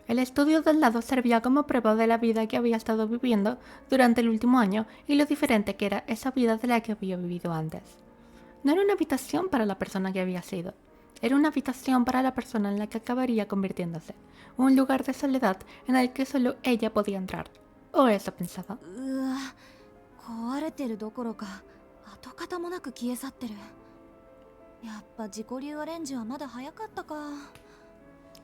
El estudio del lado servía como prueba de la vida que había estado viviendo durante el último año y lo diferente que era esa vida de la que había vivido antes. No era una habitación para la persona que había sido. Era una habitación para la persona en la que acabaría convirtiéndose. Un lugar de soledad en el que solo ella podía entrar. O eso pensaba. うわ壊れてるどころか跡形もなく消え去ってる。やっぱ自己流アレンジはまだ早かったか。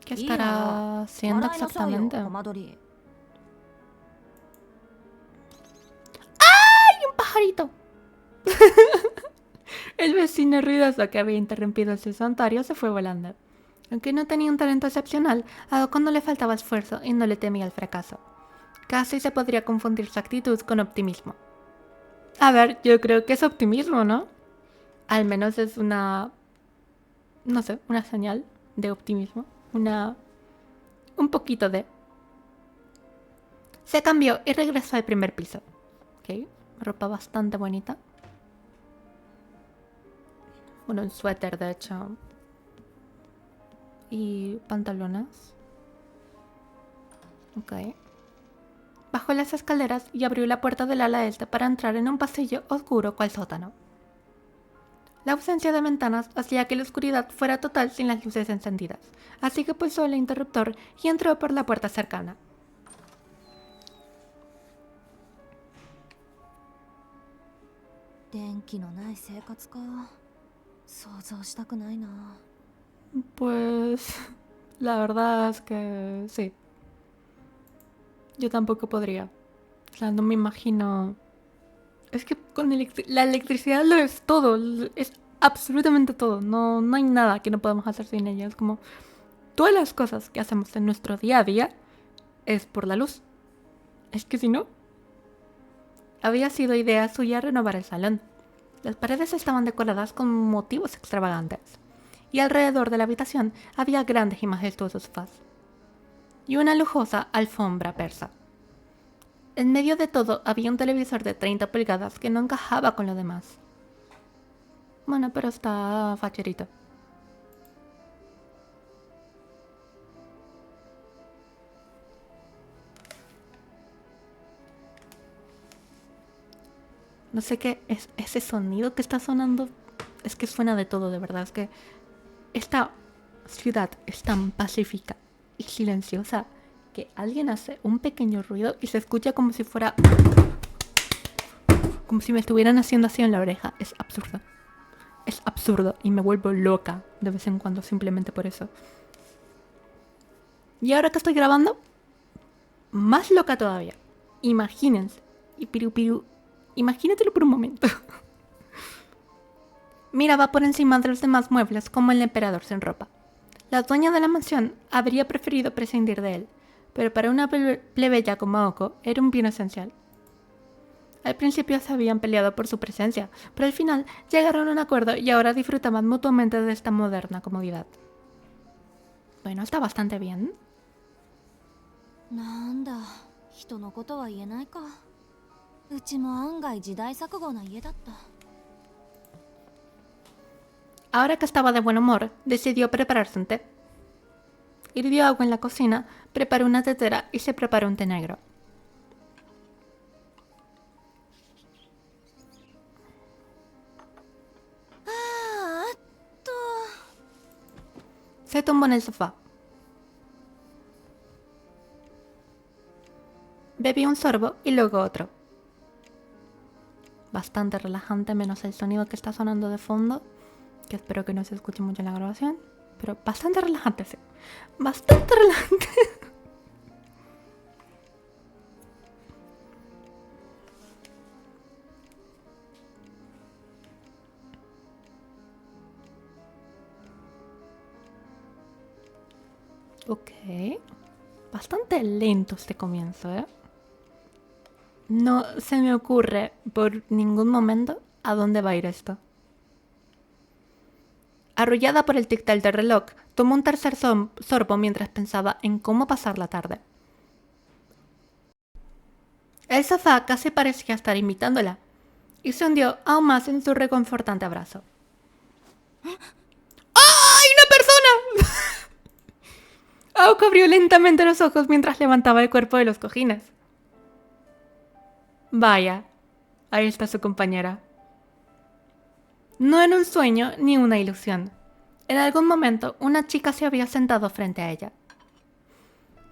¿Qué estará haciendo 笑いなさいよ exactamente? コマドリ。 ¡Un pajarito! El vecino ruidoso que había interrumpido su santuario se fue volando. Aunque no tenía un talento excepcional, a Oko no le faltaba esfuerzo y no le temía el fracaso. Casi se podría confundir su actitud con optimismo. A ver, yo creo que es optimismo, ¿no? Al menos es una... no sé, una señal de optimismo. Un poquito de... Se cambió y regresó al primer piso. Ok, ropa bastante bonita. Bueno, un suéter, de hecho. Y pantalones. Ok. Bajó las escaleras y abrió la puerta del ala este para entrar en un pasillo oscuro cual sótano. La ausencia de ventanas hacía que la oscuridad fuera total sin las luces encendidas, así que pulsó el interruptor y entró por la puerta cercana. 電気のない生活か。想像したくないな。 Pues la verdad es que sí. Yo tampoco podría. O sea, no me imagino... Es que con la electricidad lo es todo. Es absolutamente todo. No hay nada que no podamos hacer sin ella. Es como... Todas las cosas que hacemos en nuestro día a día es por la luz. Es que si no... Había sido idea suya renovar el salón. Las paredes estaban decoradas con motivos extravagantes. Y alrededor de la habitación había grandes y majestuosos sofás. Y una lujosa alfombra persa. En medio de todo había un televisor de 30 pulgadas que no encajaba con lo demás. Bueno, pero está facherito. No sé qué es ese sonido que está sonando. Es que suena de todo, de verdad. Es que esta ciudad es tan pacífica y silenciosa que alguien hace un pequeño ruido y se escucha como si fuera... como si me estuvieran haciendo así en la oreja. Es absurdo. Es absurdo y me vuelvo loca de vez en cuando simplemente por eso. Y ahora que estoy grabando, más loca todavía. Imagínense. Y piru. Imagínatelo por un momento. Miraba por encima de los demás muebles como el emperador sin ropa. La dueña de la mansión habría preferido prescindir de él, pero para una plebeya como Oko era un bien esencial. Al principio se habían peleado por su presencia, pero al final llegaron a un acuerdo y ahora disfrutaban mutuamente de esta moderna comodidad. Bueno, está bastante bien. なんだ、人のことは言えないか。うちも案外時代錯誤な家だった。 Ahora que estaba de buen humor, decidió prepararse un té. Hirvió agua en la cocina, preparó una tetera y se preparó un té negro. Se tumbó en el sofá. Bebió un sorbo y luego otro. Bastante relajante, menos el sonido que está sonando de fondo, que espero que no se escuche mucho en la grabación, pero bastante relajante, sí. Bastante relajante. Ok. Bastante lento este comienzo, ¿eh? No se me ocurre por ningún momento a dónde va a ir esto. Arrullada por el tic-tac del reloj, tomó un tercer sorbo mientras pensaba en cómo pasar la tarde. El sofá casi parecía estar imitándola, y se hundió aún más en su reconfortante abrazo. ¡Ay, una persona! Aoko abrió lentamente los ojos mientras levantaba el cuerpo de los cojines. Vaya, ahí está su compañera. No era un sueño ni una ilusión. En algún momento, una chica se había sentado frente a ella.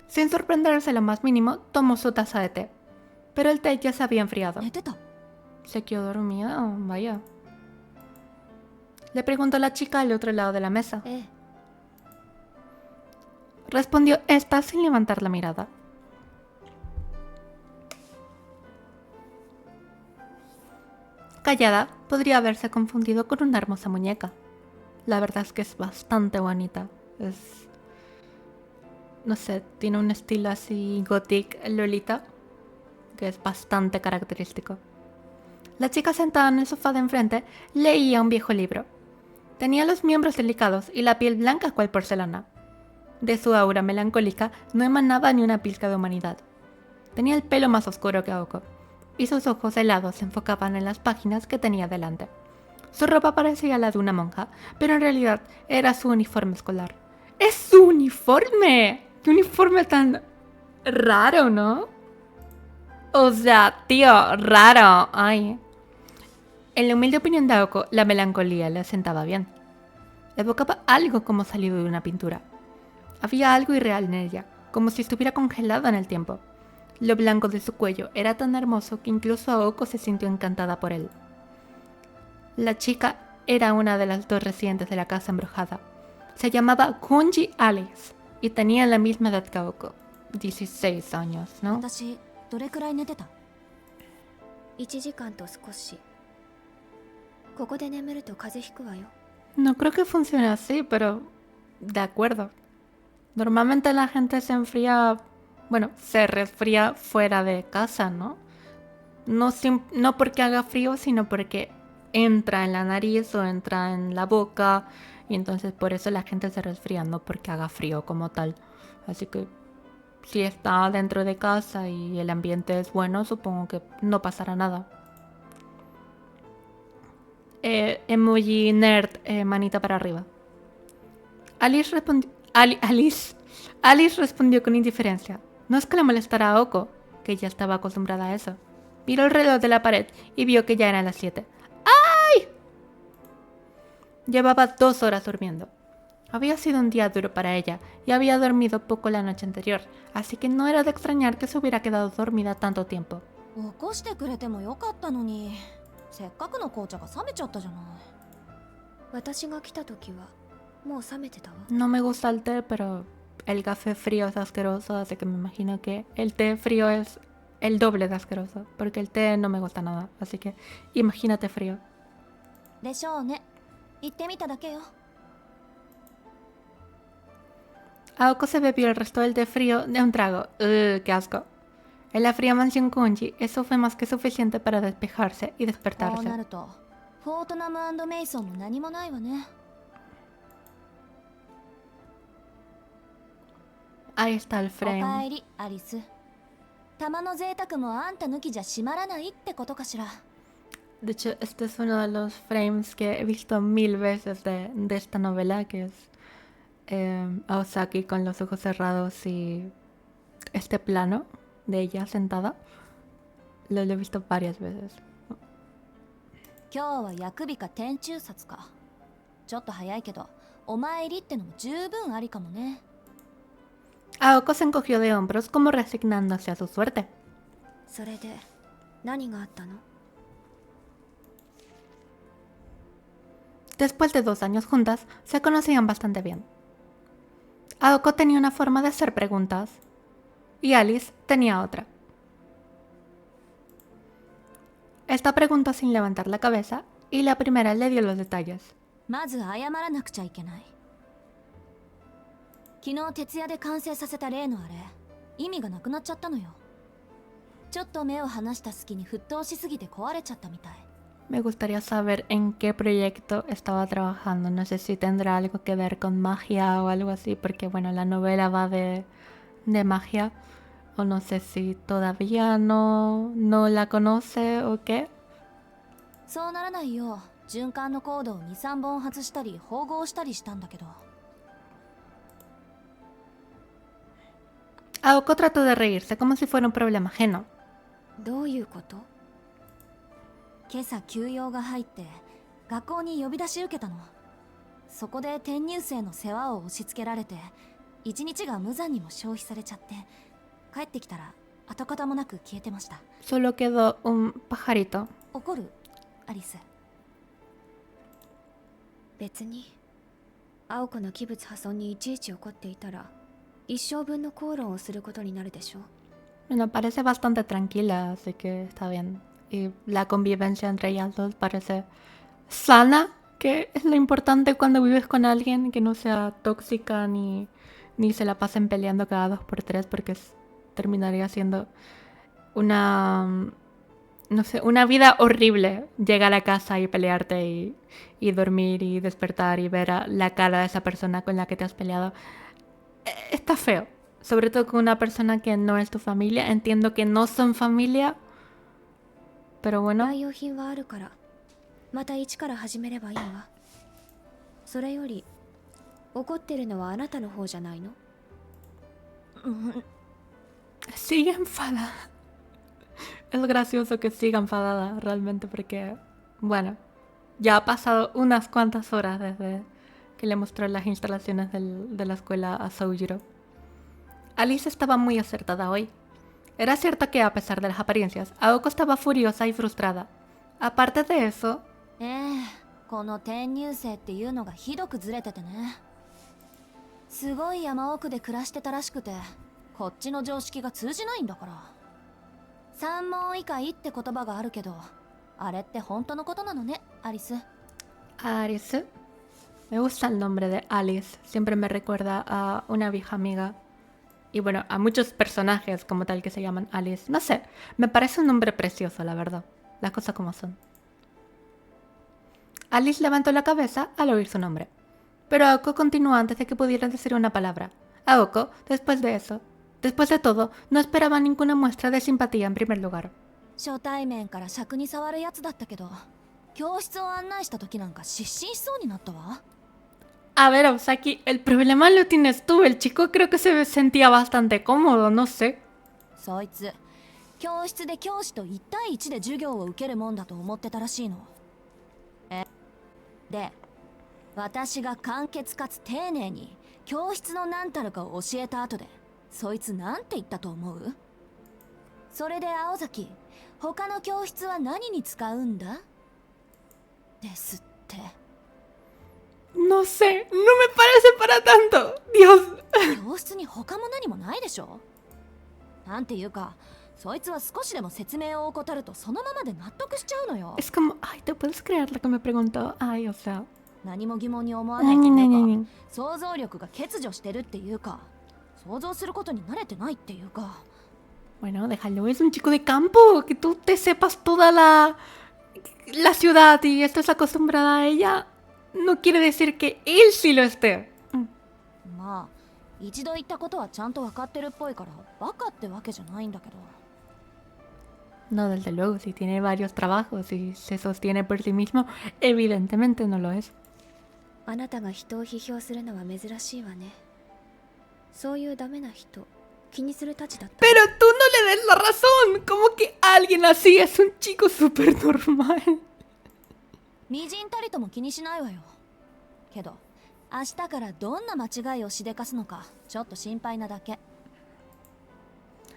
Sin sorprenderse lo más mínimo, tomó su taza de té. Pero el té ya se había enfriado. 寝てた。 Se quedó dormida, vaya. Le preguntó la chica al otro lado de la mesa. ええ。 Respondió esta sin levantar la mirada. Callada, podría haberse confundido con una hermosa muñeca. La verdad es que es bastante bonita. Es... no sé, tiene un estilo así gothic Lolita, que es bastante característico. La chica sentada en el sofá de enfrente leía un viejo libro. Tenía los miembros delicados y la piel blanca cual porcelana. De su aura melancólica no emanaba ni una pizca de humanidad. Tenía el pelo más oscuro que Aoko, y sus ojos helados se enfocaban en las páginas que tenía delante. Su ropa parecía la de una monja, pero en realidad era su uniforme escolar. ¡Es su uniforme! ¡Qué uniforme tan raro!, ¿no? O sea, tío, raro. Ay. En la humilde opinión de Aoko, la melancolía le sentaba bien. Evocaba algo como salido de una pintura. Había algo irreal en ella, como si estuviera congelada en el tiempo. Lo blanco de su cuello era tan hermoso que incluso Aoko se sintió encantada por él. La chica era una de las dos residentes de la casa embrujada. Se llamaba Kunji Alice y tenía la misma edad que Aoko, 16 años, ¿no? 私どれくらい寝てた？ 1時間と少し。ここで眠ると風邪ひくわよ。 No creo que funcione así, pero de acuerdo. Normalmente la gente se enfría, bueno, se resfría fuera de casa, ¿no? No porque haga frío, sino porque entra en la nariz o entra en la boca y entonces por eso la gente se resfría, no porque haga frío como tal. Así que si está dentro de casa y el ambiente es bueno, supongo que no pasará nada. Emoji nerd, manita para arriba. Alice respondió con indiferencia. No es que le molestara a Aoko, que ya estaba acostumbrada a eso. Miró el reloj de la pared y vio que ya eran las 7. ¡Ay! Llevaba 2 horas durmiendo. Había sido un día duro para ella y había dormido poco la noche anterior, así que no era de extrañar que se hubiera quedado dormida tanto tiempo. 起こしてくれてもよかったのに、せっかくの紅茶が冷めちゃったじゃない。私が来た時はもう冷めてたわ。 No me gusta el té, pero el café frío es asqueroso, así que me imagino que el té frío es el doble de asqueroso, porque el té no me gusta nada, así que imagínate frío. でしょうね。行ってみただけよ。 Aoko se bebió el resto del té frío de un trago. ¡Qué asco! En la fría mansión Kunji, eso fue más que suficiente para despejarse y こうな despertarse. ると、フォートナム&メイソンも何もないわね。 Ahí está el おか frame. えり、アリス。玉の贅沢もあんた抜きじゃ閉まらないってことかしら。 De hecho, este es uno de los frames que he visto 1000 veces de esta novela, que es Aosaki con los ojos cerrados y este plano de ella sentada. Lo he visto varias veces. 今日は薬日か天中殺か。ちょっと早いけど、お参りってのも十分ありかもね。 Aoko se encogió de hombros como resignándose a su suerte. それで何があったの？ Después de 2 años juntas, se conocían bastante bien. Aoko tenía una forma de hacer preguntas y Alice tenía otra. Esta preguntó sin levantar la cabeza y la primera le dio los detalles. まず謝らなくちゃいけない。昨日徹夜で完成させた例のあれ、意味がなくなっちゃったのよ。ちょっと目を離した隙に沸騰しすぎて壊れちゃったみたい。 Me gustaría saber en qué proyecto estaba trabajando. No sé si tendrá algo que ver con magia o algo así, porque bueno, la novela va de magia. O no sé si todavía no la conoce o qué. そうならないよう循環のコードを2、3本外したり縫合したりしたんだけど。 Aoko trató de reírse como si fuera un problema ajeno. どういうこと？今朝休養が入って学校に呼び出し受けたの。そこで転入生の世話を押し付けられて一日が無残にも消費されちゃって、帰ってきたら跡形もなく消えてました。 Solo quedó un pajarito. 怒るアリス？別に青子の器物破損にいちいち怒っていたら一生分の口論をすることになるでしょう。 Bueno, parece bastante tranquila, así que está bien. Y la convivencia entre ellas dos parece sana, que es lo importante cuando vives con alguien, que no sea tóxica ni se la pasen peleando cada 2 por 3, porque terminaría siendo una, no sé, una vida horrible. Llegar a casa y pelearte y dormir y despertar y ver la cara de esa persona con la que te has peleado. Está feo. Sobre todo con una persona que no es tu familia. Entiendo que no son familia, pero bueno. 代用品はあるからまた一から始めればいいわ。それより怒ってるのはあなたの方じゃないの？ Sigue enfadada. Es gracioso que siga enfadada realmente porque, bueno, ya ha pasado unas cuantas horas desde que le mostró las instalaciones de la escuela a Soujiro. Alice estaba muy acertada hoy. Era cierto que a pesar de las apariencias, Aoko estaba furiosa y frustrada. Aparte de eso, この転入生っていうのがひどくずれててね。すごい山奥で暮らしてたらしくて、こっちの常識が通じないんだから。三問以下って言葉があるけど、あれって本当のことなのね、アリス。 Alice. Me gusta el nombre de Alice. Siempre me recuerda a una vieja amiga. Y bueno, a muchos personajes como tal que se llaman Alice. No sé, me parece un nombre precioso, la verdad. Las cosas como son. Alice levantó la cabeza al oír su nombre. Pero Aoko continuó antes de que pudiera decir una palabra. Aoko, después de todo, no esperaba ninguna muestra de simpatía en primer lugar. 初対面から尺に触るやつだったけど、教室を案内した時なんか失神しそうになったわ。 A ver, Osaki, el problema lo tienes tú. El chico creo que se sentía bastante cómodo, no sé. そいつ教室で教師と1対1で授業を受けるもんだと思ってたらしいの。で、私が簡潔かつ丁寧に教室の何たるかを教えた後で、そいつなんて言ったと思う？それで青崎、他の教室は何に使うんだ？ですって。 No sé, no me parece para tanto. Dios. 教室に他も何もないでしょ？なんていうか、そいつは少しでも説明を怠るとそのままで納得しちゃうのよ。 Es como, ay, ¿te puedes creer lo que me preguntó? Ay, o sea. 何も疑問に思わないっていうか、 Ni. 想像力が欠如してるっていうか、想像することに慣れてないっていうか。 Bueno, déjalo, es un chico de campo. Que tú te sepas toda la ciudad y estés acostumbrada a ella. No quiere decir que él sí lo esté. まあ、一度言ったことはちゃんと分かってるっぽいから、バカってわけじゃないんだけど。 No, desde luego, si tiene varios trabajos y se sostiene por sí mismo, evidentemente no lo es. あなたが人を批評するのは珍しいわね。そういうダメな人気にするたちだった。 Pero tú no le des la razón. Como que alguien así es un chico súper normal. みじんたりとも気にしないわよ。けど、明日からどんな間違いをしでかすのか、ちょっと心配なだけ。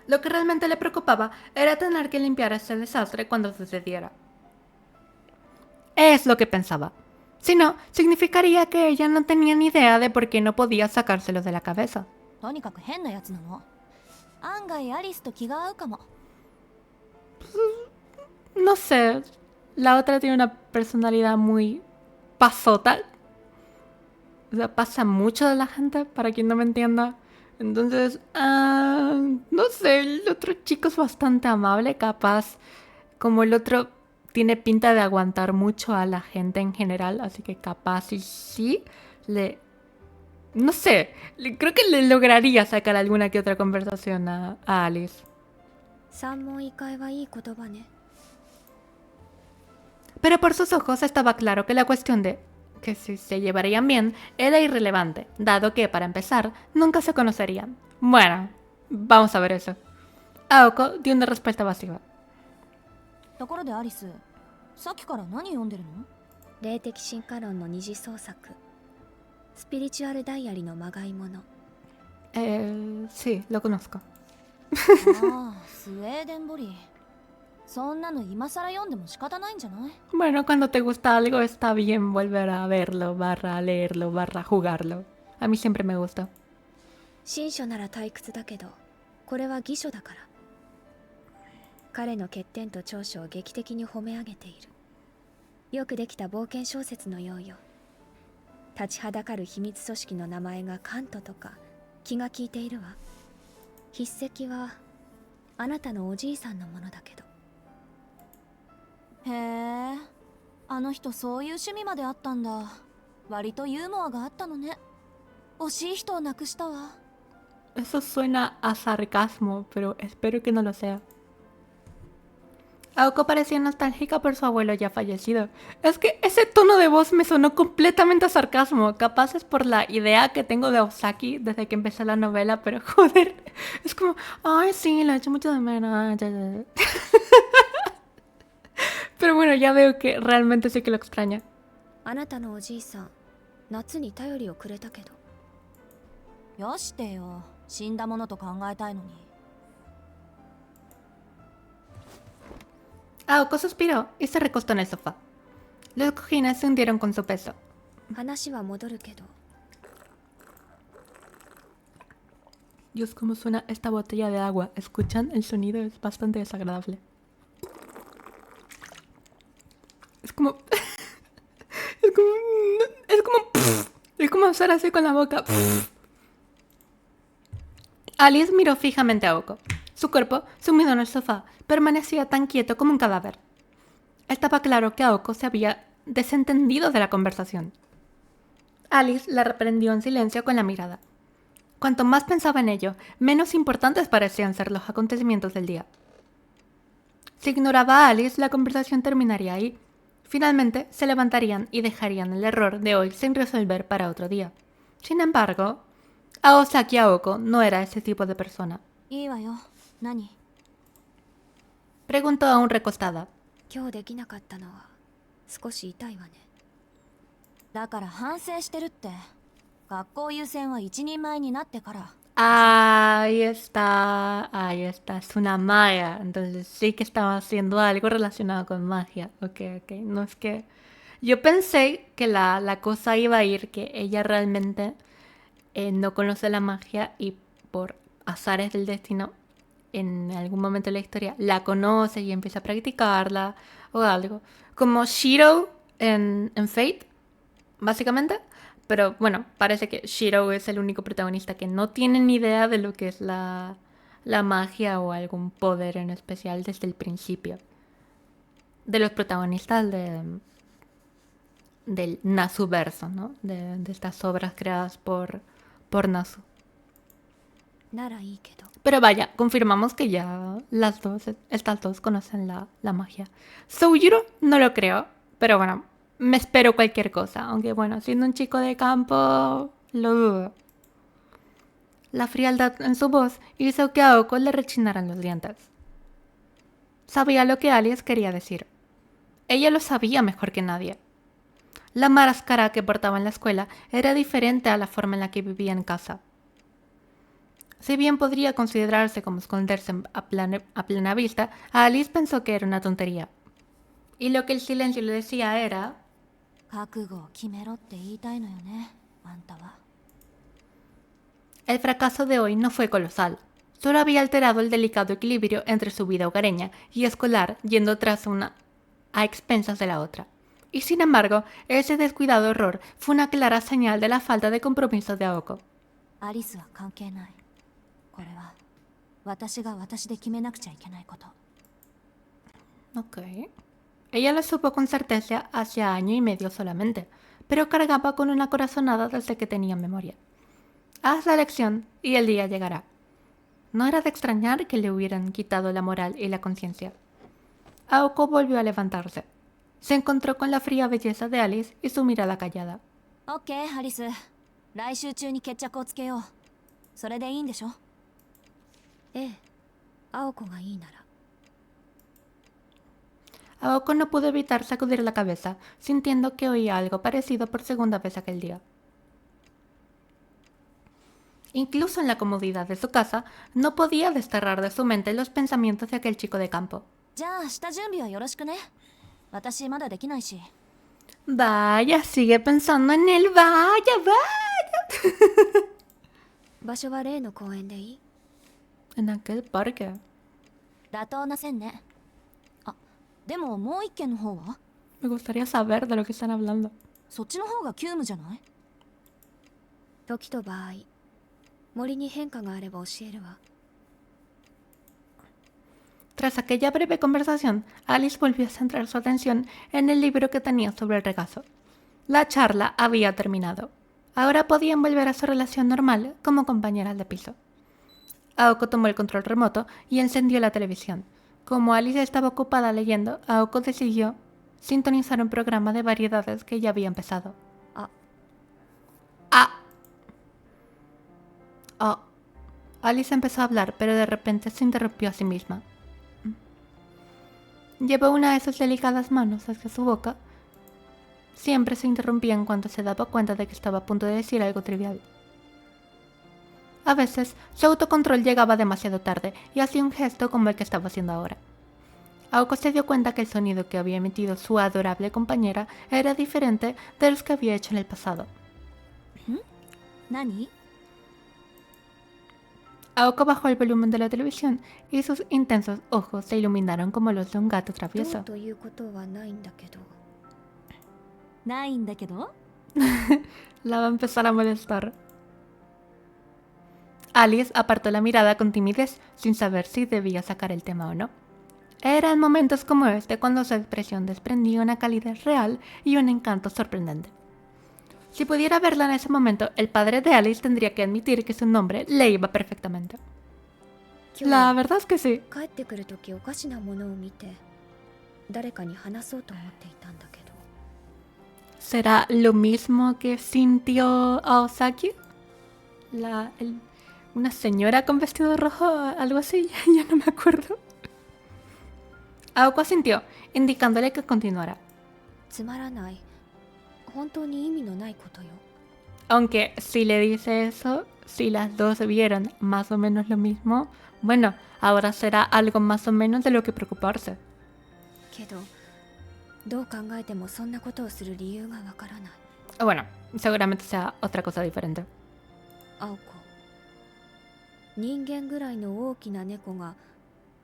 Lo que realmente le preocupaba era tener que limpiar ese desastre cuando sucediera. Es lo que pensaba. Si no, significaría que ella no tenía ni idea de por qué no podía sacárselo de la cabeza. とにかく変なやつなの。案外アリスと気が合うかも。 No sé, la otra tiene una personalidad muy pasota. O sea, pasa mucho de la gente, para quien no me entienda. Entonces, no sé, el otro chico es bastante amable, capaz. Como el otro tiene pinta de aguantar mucho a la gente en general, así que capaz y sí le... No sé, creo que le lograría sacar alguna que otra conversación a Alice. 三問以下はいい言葉ね。Pero por sus ojos estaba claro que la cuestión de que si se llevarían bien era irrelevante, dado que, para empezar, nunca se conocerían. Bueno, vamos a ver eso. Aoko dio una respuesta evasiva. ところでアリス、さっきから何読んでるの？霊的進化論の二次創作スピリチュアルダイアリのまがいもの Sí, lo conozco. ああ、スウェーデンボリー。そんなの今更読んでも仕方ないんじゃない？ Bueno, cuando te gusta algo está bien volver a verlo, barra leerlo, barra jugarlo. A mí siempre me gusta. 新書なら退屈だけどこれは偽書だから彼の欠点と長所を劇的に褒め上げているよくできた冒険小説のようよ立ちはだかる秘密組織の名前がカントとか気が利いているわ筆跡はあなたのおじいさんのものだけどへえ、あの人そういう趣味まであったんだ。割とユーモアがあったのね。惜しい人を亡くしたわ。 Eso suena a sarcasmo, pero espero que no lo sea. Aoko parecía nostálgica por su abuelo ya fallecido. Es que ese tono de voz me sonó completamente a sarcasmo. Capaz es por la idea que tengo de Osaki desde que empecé la novela, pero joder. Es como, ay, sí, lo he hecho mucho de menos. Ay, ya, ya. Pero bueno, ya veo que realmente sí que lo extraña. あなたのおじいさん夏に頼りをくれたけどよしてよ。死んだものと考えたいのに。 Aoko suspiró y se recostó en el sofá. Los cojines se hundieron con su peso. 話は戻るけど Dios, cómo suena esta botella de agua. ¿Escuchan? El sonido es bastante desagradable. Es como... Es como hacer así con la boca. Alice miró fijamente a Aoko. Su cuerpo, sumido en el sofá, permanecía tan quieto como un cadáver. Estaba claro que Aoko se había desentendido de la conversación. Alice la reprendió en silencio con la mirada. Cuanto más pensaba en ello, menos importantes parecían ser los acontecimientos del día. Si ignoraba a Alice, la conversación terminaría ahí. Finalmente, se levantarían y dejarían el error de hoy sin resolver para otro día. Sin embargo, Aosaki Aoko no era ese tipo de persona. いいわよ。何？ Preguntó aún recostada. 今日できなかったのは少し痛いわねだから反省してるって。学校優先は一人前になってから。 Ahí está, ahí está, es una maga. Entonces sí que estaba haciendo algo relacionado con magia. Ok, ok, no es que... Yo pensé que la cosa iba a ir que ella realmente no conoce la magia y por azares del destino en algún momento de la historia la conoce y empieza a practicarla o algo. Como Shiro en Fate, básicamente. Pero bueno, parece que Shiro es el único protagonista que no tiene ni idea de lo que es la magia o algún poder en especial desde el principio. De los protagonistas del Nasu-verso, ¿no? De estas obras creadas por Nasu. ならいいけど Pero vaya, confirmamos que ya estas dos conocen la magia. Soujiro no lo creo, pero bueno, me espero cualquier cosa. Aunque bueno, siendo un chico de campo, lo dudo. La frialdad en su voz hizo que a Aoko le rechinaran los dientes. Sabía lo que Alice quería decir. Ella lo sabía mejor que nadie. La máscara que portaba en la escuela era diferente a la forma en la que vivía en casa. Si bien podría considerarse como esconderse a plena vista, Alice pensó que era una tontería. Y lo que el silencio le decía era... 覚悟を決めろって言いたいのよね、あんたは。 El fracaso de hoy no fue colosal. Solo había alterado el delicado equilibrio entre su vida hogareña y escolar, yendo tras una a expensas de la otra. Y sin embargo, ese descuidado error fue una clara señal de la falta de compromiso de Aoko. アリスは関係ない。これは私が私で決めなくちゃいけないこと。 Ok. Ella lo supo con certeza hace año y medio solamente, pero cargaba con una corazonada desde que tenía memoria. Haz la elección y el día llegará. No era de extrañar que le hubieran quitado la moral y la conciencia. Aoko volvió a levantarse. Se encontró con la fría belleza de Alice y su mirada callada. オッケーアリス、来週中に決着をつけよう。それでいいんでしょ？ええ、青子がいいなら。 Aoko no pudo evitar sacudir la cabeza, sintiendo que oía algo parecido por segunda vez aquel día. Incluso en la comodidad de su casa, no podía desterrar de su mente los pensamientos de aquel chico de campo. じゃあ下準備はよろしくね。私まだできないし。 Vaya, sigue pensando en él, vaya, vaya. 場所は例の公園でいい？ En aquel parque. 妥当な線ね。あ、でももう一件の方は？ Me gustaría saber de lo que están hablando. そっちの方が急務じゃない？時と場合、森に変化があれば教えるわ。 Tras aquella breve conversación, Alice volvió a centrar su atención en el libro que tenía sobre el regazo. La charla había terminado. Ahora podían volver a su relación normal como compañeras de piso. Aoko tomó el control remoto y encendió la televisión. Como Alice estaba ocupada leyendo, Aoko decidió sintonizar un programa de variedades que ya había empezado. Ah. Oh. Alice empezó a hablar, pero de repente se interrumpió a sí misma. Llevó una de sus delicadas manos hacia su boca. Siempre se interrumpía en cuanto se daba cuenta de que estaba a punto de decir algo trivial. A veces, su autocontrol llegaba demasiado tarde y hacía un gesto como el que estaba haciendo ahora. Aoko se dio cuenta que el sonido que había emitido su adorable compañera era diferente de los que había hecho en el pasado. 何？ Aoko bajó el volumen de la televisión y sus intensos ojos se iluminaron como los de un gato どう travieso. ということはないんだけど。ないんだけど？ La va a empezar a molestar. Alice apartó la mirada con timidez, sin saber si debía sacar el tema o no. Era en momentos como este cuando su expresión desprendía una calidez real y un encanto sorprendente. Si pudiera verla en ese momento, el padre de Alice tendría que admitir que su nombre le iba perfectamente. 今 La 日 verdad es que sí. 帰ってくるときおかしなものを見て、誰かに話そうと思っていたんだけど。 ¿Será lo mismo que sintió Aosaki? Una señora con vestido rojo, algo así, ya no me acuerdo. Aoko asintió, indicándole que continuara. つまらない。本当に意味のないことよ。 Aunque si le dice eso, si las dos vieron más o menos lo mismo, bueno, ahora será algo más o menos de lo que preocuparse. けど、どう考えてもそんなことをする理由がわからない。 Bueno, seguramente sea otra cosa diferente. 青子。人間ぐらいの大きな猫が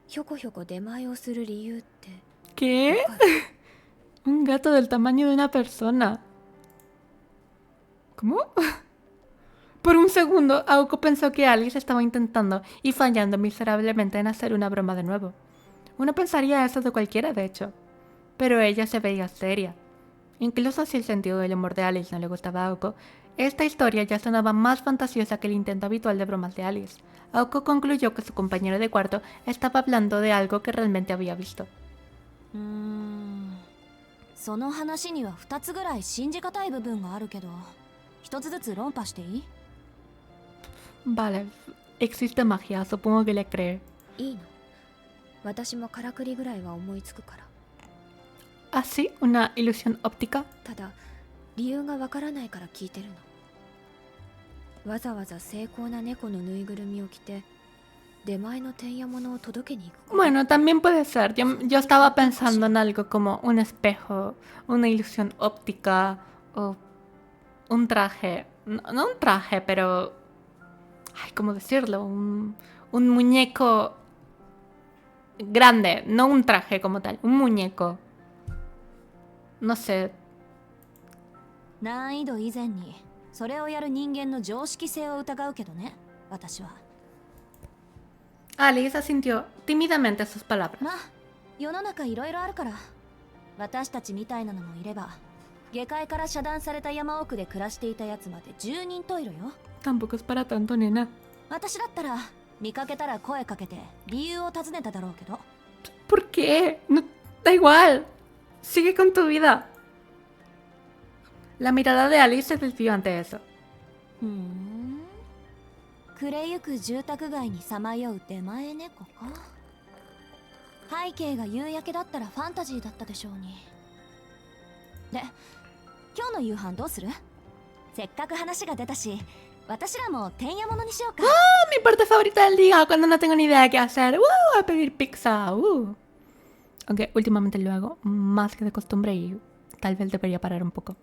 ひょこひょこ出前をする理由って。 ¿Qué? わかる Un gato del tamaño de una persona. ¿Cómo? Por un segundo, Aoko pensó que Alice estaba intentando y fallando miserablemente en hacer una broma de nuevo. Uno pensaría eso de cualquiera, de hecho. Pero ella se veía seria. Incluso si el sentido del humor de Alice no le gustaba a Aoko, esta historia ya sonaba más fantasiosa que el intento habitual de bromas de Alice. Aoko concluyó que su compañero de cuarto estaba hablando de algo que realmente había visto. その話には2つぐらい信じがたい部分があるけど、1つずつ論破していい？ Vale, existe magia, supongo que le cree. いいの。私もからくりぐらいは思いつくから。 ¿Así? ¿Una ilusión óptica? ただ、理由がわからないから聞いてるの。わざわざ精巧な猫のぬいぐるみを着て、出前のてんやものを届けに行くこと。 Bueno, también puede ser. Yo estaba pensando en algo como un espejo, una ilusión óptica o un traje. No un traje, pero... Ay, ¿cómo decirlo? Un muñeco grande, no un traje como tal, un muñeco. No sé. 難易度以前にそれをやる人間の常識性を疑うけどね、私は。 Alice asintió tímidamente a sus palabras. まあ世の中いろいろあるから、私たちみたいなのもいれば、下界から遮断された山奥で暮らしていたやつまで10人といるよ。 Tampoco es para tanto, nena. 私だったら見かけたら声かけて理由を尋ねただろうけど。 ¿Por qué? No, da igual. Sigue con tu vida. La mirada de Alice se desvió ante eso. 暮れゆく住宅街にさまよう出前猫か。背景が夕焼けだったらファンタジーだったでしょうに。で、今日の夕飯どうする？せっかく話が出たし、私らもてんやものにしようか。Mi parte favorita del día cuando no tengo ni idea de qué hacer. A pedir pizza. Aunque últimamente lo hago más que de costumbre y tal vez debería parar un poco.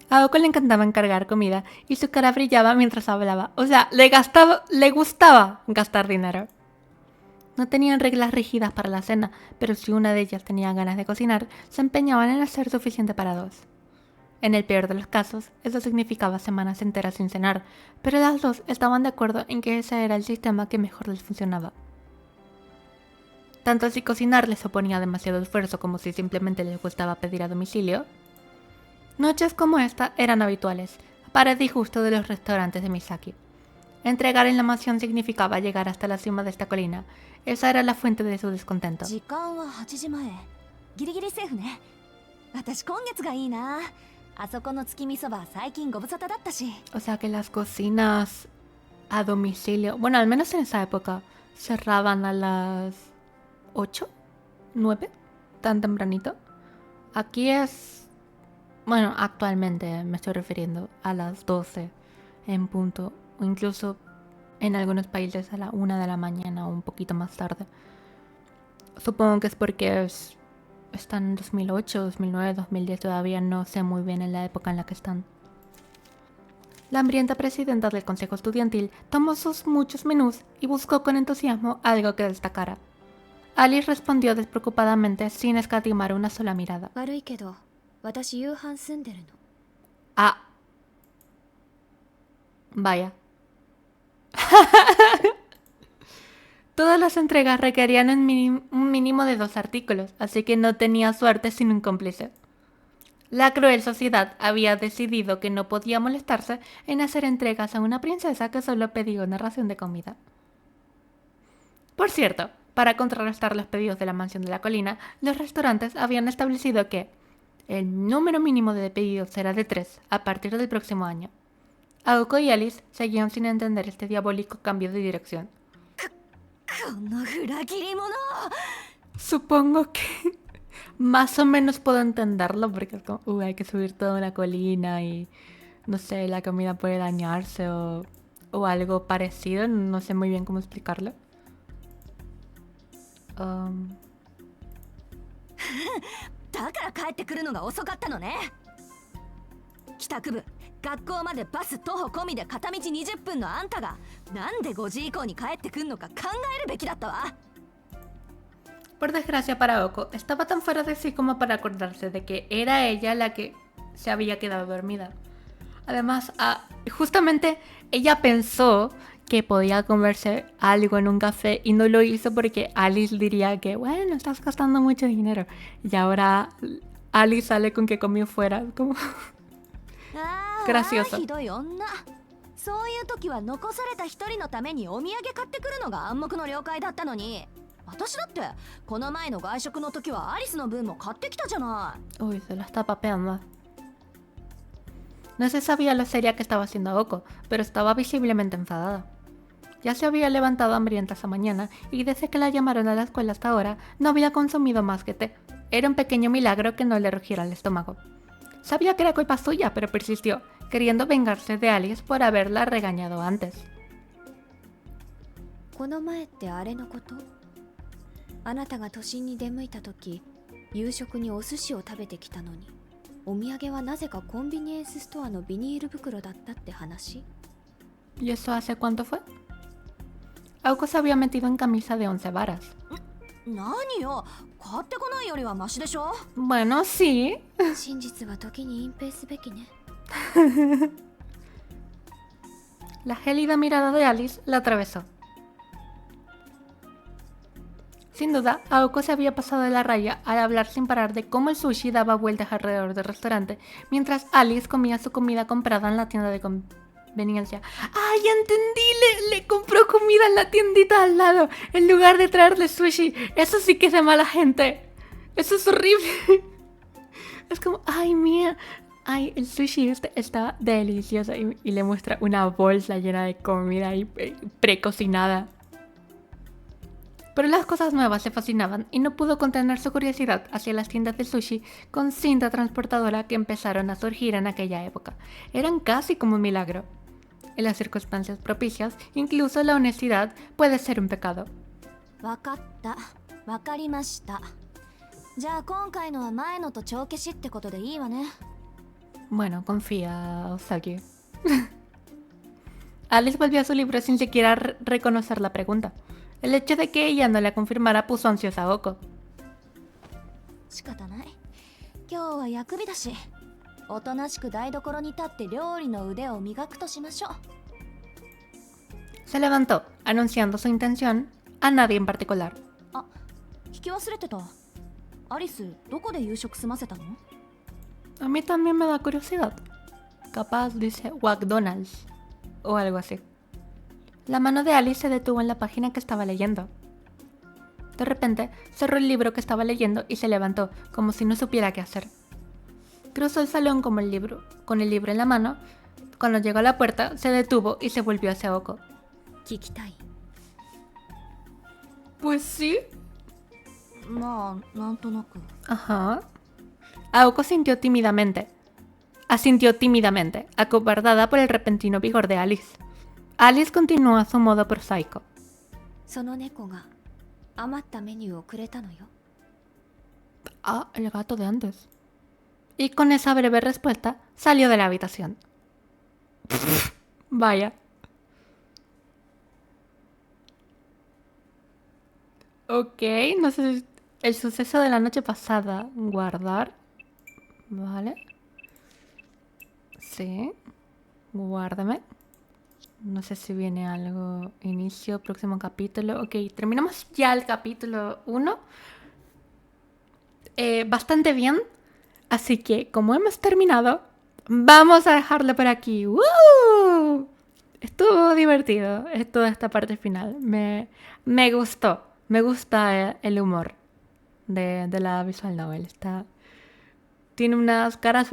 A Oko le encantaba encargar comida y su cara brillaba mientras hablaba. O sea, le gustaba gastar dinero. No tenían reglas rígidas para la cena, pero si una de ellas tenía ganas de cocinar, se empeñaban en hacer suficiente para dos. En el peor de los casos, eso significaba semanas enteras sin cenar, pero las dos estaban de acuerdo en que ese era el sistema que mejor les funcionaba. Tanto si cocinar les oponía demasiado esfuerzo como si simplemente les gustaba pedir a domicilio. Noches como esta eran habituales, para el disgusto de los restaurantes de Misaki. Entregar en la mansión significaba llegar hasta la cima de esta colina. Esa era la fuente de su descontento. 時間は8時前。ギリギリセーフね。私今月がいいな。あそこの月見そば最近ご無沙汰だったし。 O sea que las cocinas a domicilio, bueno, al menos en esa época, cerraban a las 8, 9, tan tempranito. Aquí es, bueno, actualmente me estoy refiriendo a las 12 en punto, o incluso en algunos países a la 1 de la mañana o un poquito más tarde. Supongo que es porque están en 2008, 2009, 2010, todavía no sé muy bien en la época en la que están. La hambrienta presidenta del consejo estudiantil tomó sus muchos menús y buscó con entusiasmo algo que destacara. Alice respondió despreocupadamente sin escatimar una sola mirada. 悪いけど私夕飯済んでるの。 Ah. Vaya. Todas las entregas requerían un mínimo de 2 artículos, así que no tenía suerte sin un cómplice. La cruel sociedad había decidido que no podía molestarse en hacer entregas a una princesa que solo pedía una ración de comida. Por cierto, para contrarrestar los pedidos de la mansión de la colina, los restaurantes habían establecido que el número mínimo de pedidos será de 3 a partir del próximo año. Aoko y Alice seguían sin entender este diabólico cambio de dirección. この裏切り者。 Supongo que más o menos puedo entenderlo porque es como, hay que subir toda una colina y no sé, la comida puede dañarse o algo parecido, no sé muy bien cómo explicarlo. だから帰ってくるのが遅かったのね。帰宅部、学校までバス徒歩込みで片道20分のあんたがなんで5時以降に帰ってくんのか考えるべきだったわ。 Por desgracia para Oko, estaba tan fuera de sí como para acordarse de que era ella la que se había quedado dormida. Además, justamente ella pensó que podía comerse algo en un café y no lo hizo porque Alice diría que, bueno, estás gastando mucho dinero. Y ahora Alice sale con que comió fuera. Como... ひ gracioso. どい女。そういう時は残された一人のためにお土産買ってくるのが暗黙の了解だったのに。私だってこの前の外食の時はアリスの分も買ってきたじゃない。 Uy, se la está papeando. No se sabía lo seria que estaba haciendo Oko, pero estaba visiblemente enfadada. Ya se había levantado hambrienta esa mañana y desde que la llamaron a la escuela hasta ahora no había consumido más que té. Era un pequeño milagro que no le rugiera el estómago. Sabía que era culpa suya, pero persistió, queriendo vengarse de Alice por haberla regañado antes. この前ってあれのこと？あなたが都心に出向いた時、夕食にお寿司を食べてきたのに、お土産はなぜかコンビニエンスストアのビニール袋だったって話？ ¿Y eso hace cuánto fue? Aoko se había metido en camisa de 11 varas. 何よ、買ってこないよりはマシでしょ。 Bueno, sí. 真実は時に隠蔽すべきね。 La gélida mirada de Alice la atravesó. Sin duda, Aoko se había pasado de la raya al hablar sin parar de cómo el sushi daba vueltas alrededor del restaurante, mientras Alice comía su comida comprada en la tienda de conveniencia. ¡Ay, entendí! Le compró comida en la tiendita al lado, en lugar de traerle sushi. Eso sí que es de mala gente. Eso es horrible. Es como, ay, mía. Ay, el sushi está delicioso. Y le muestra una bolsa llena de comida y precocinada. Pero las cosas nuevas le fascinaban y no pudo contener su curiosidad hacia las tiendas de sushi con cinta transportadora que empezaron a surgir en aquella época. Eran casi como un milagro. En las circunstancias propicias, incluso la honestidad puede ser un pecado. わかった。わかりました。じゃあ今回のは前のと帳消しってことでいいわね。 Bueno, confía, Osaki. Alice volvió a su libro sin siquiera reconocer la pregunta. El hecho de que ella no la confirmara puso ansiosa a Oko. 仕方ない。今日は薬日だし、おとなしく台所に立って料理の腕を磨くとしましょう。 Se levantó, anunciando su intención a nadie en particular. あ、聞き忘れてた。アリス、どこで夕食済ませたの？ A mí también me da curiosidad. Capaz dice McDonald's o algo así. La mano de Alice se detuvo en la página que estaba leyendo. De repente, cerró el libro que estaba leyendo y se levantó, como si no supiera qué hacer. Cruzó el salón con el libro en la mano. Cuando llegó a la puerta, se detuvo y se volvió hacia Oko. 聞きたい。 Pues sí. まあ、なんとなく。 Ajá. Aoko asintió tímidamente, acobardada por el repentino vigor de Alice. Alice continuó a su modo prosaico. その猫が余ったメニューをくれたのよ。 Ah, el gato de antes. Y con esa breve respuesta salió de la habitación. Vaya. Ok, no sé. El suceso de la noche pasada. Guardar. Vale. Sí. Guárdame. No sé si viene algo. Inicio, próximo capítulo. Ok, terminamos ya el capítulo 1. Bastante bien. Así que, como hemos terminado, vamos a dejarlo por aquí. ¡Woo! Estuvo divertido toda esta parte final. Me gustó. Me gusta el humor de la visual novel. Tiene unas caras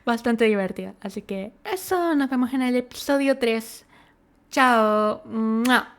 bastante divertidas. Así que eso, nos vemos en el episodio 3. Chao. ¡Mua!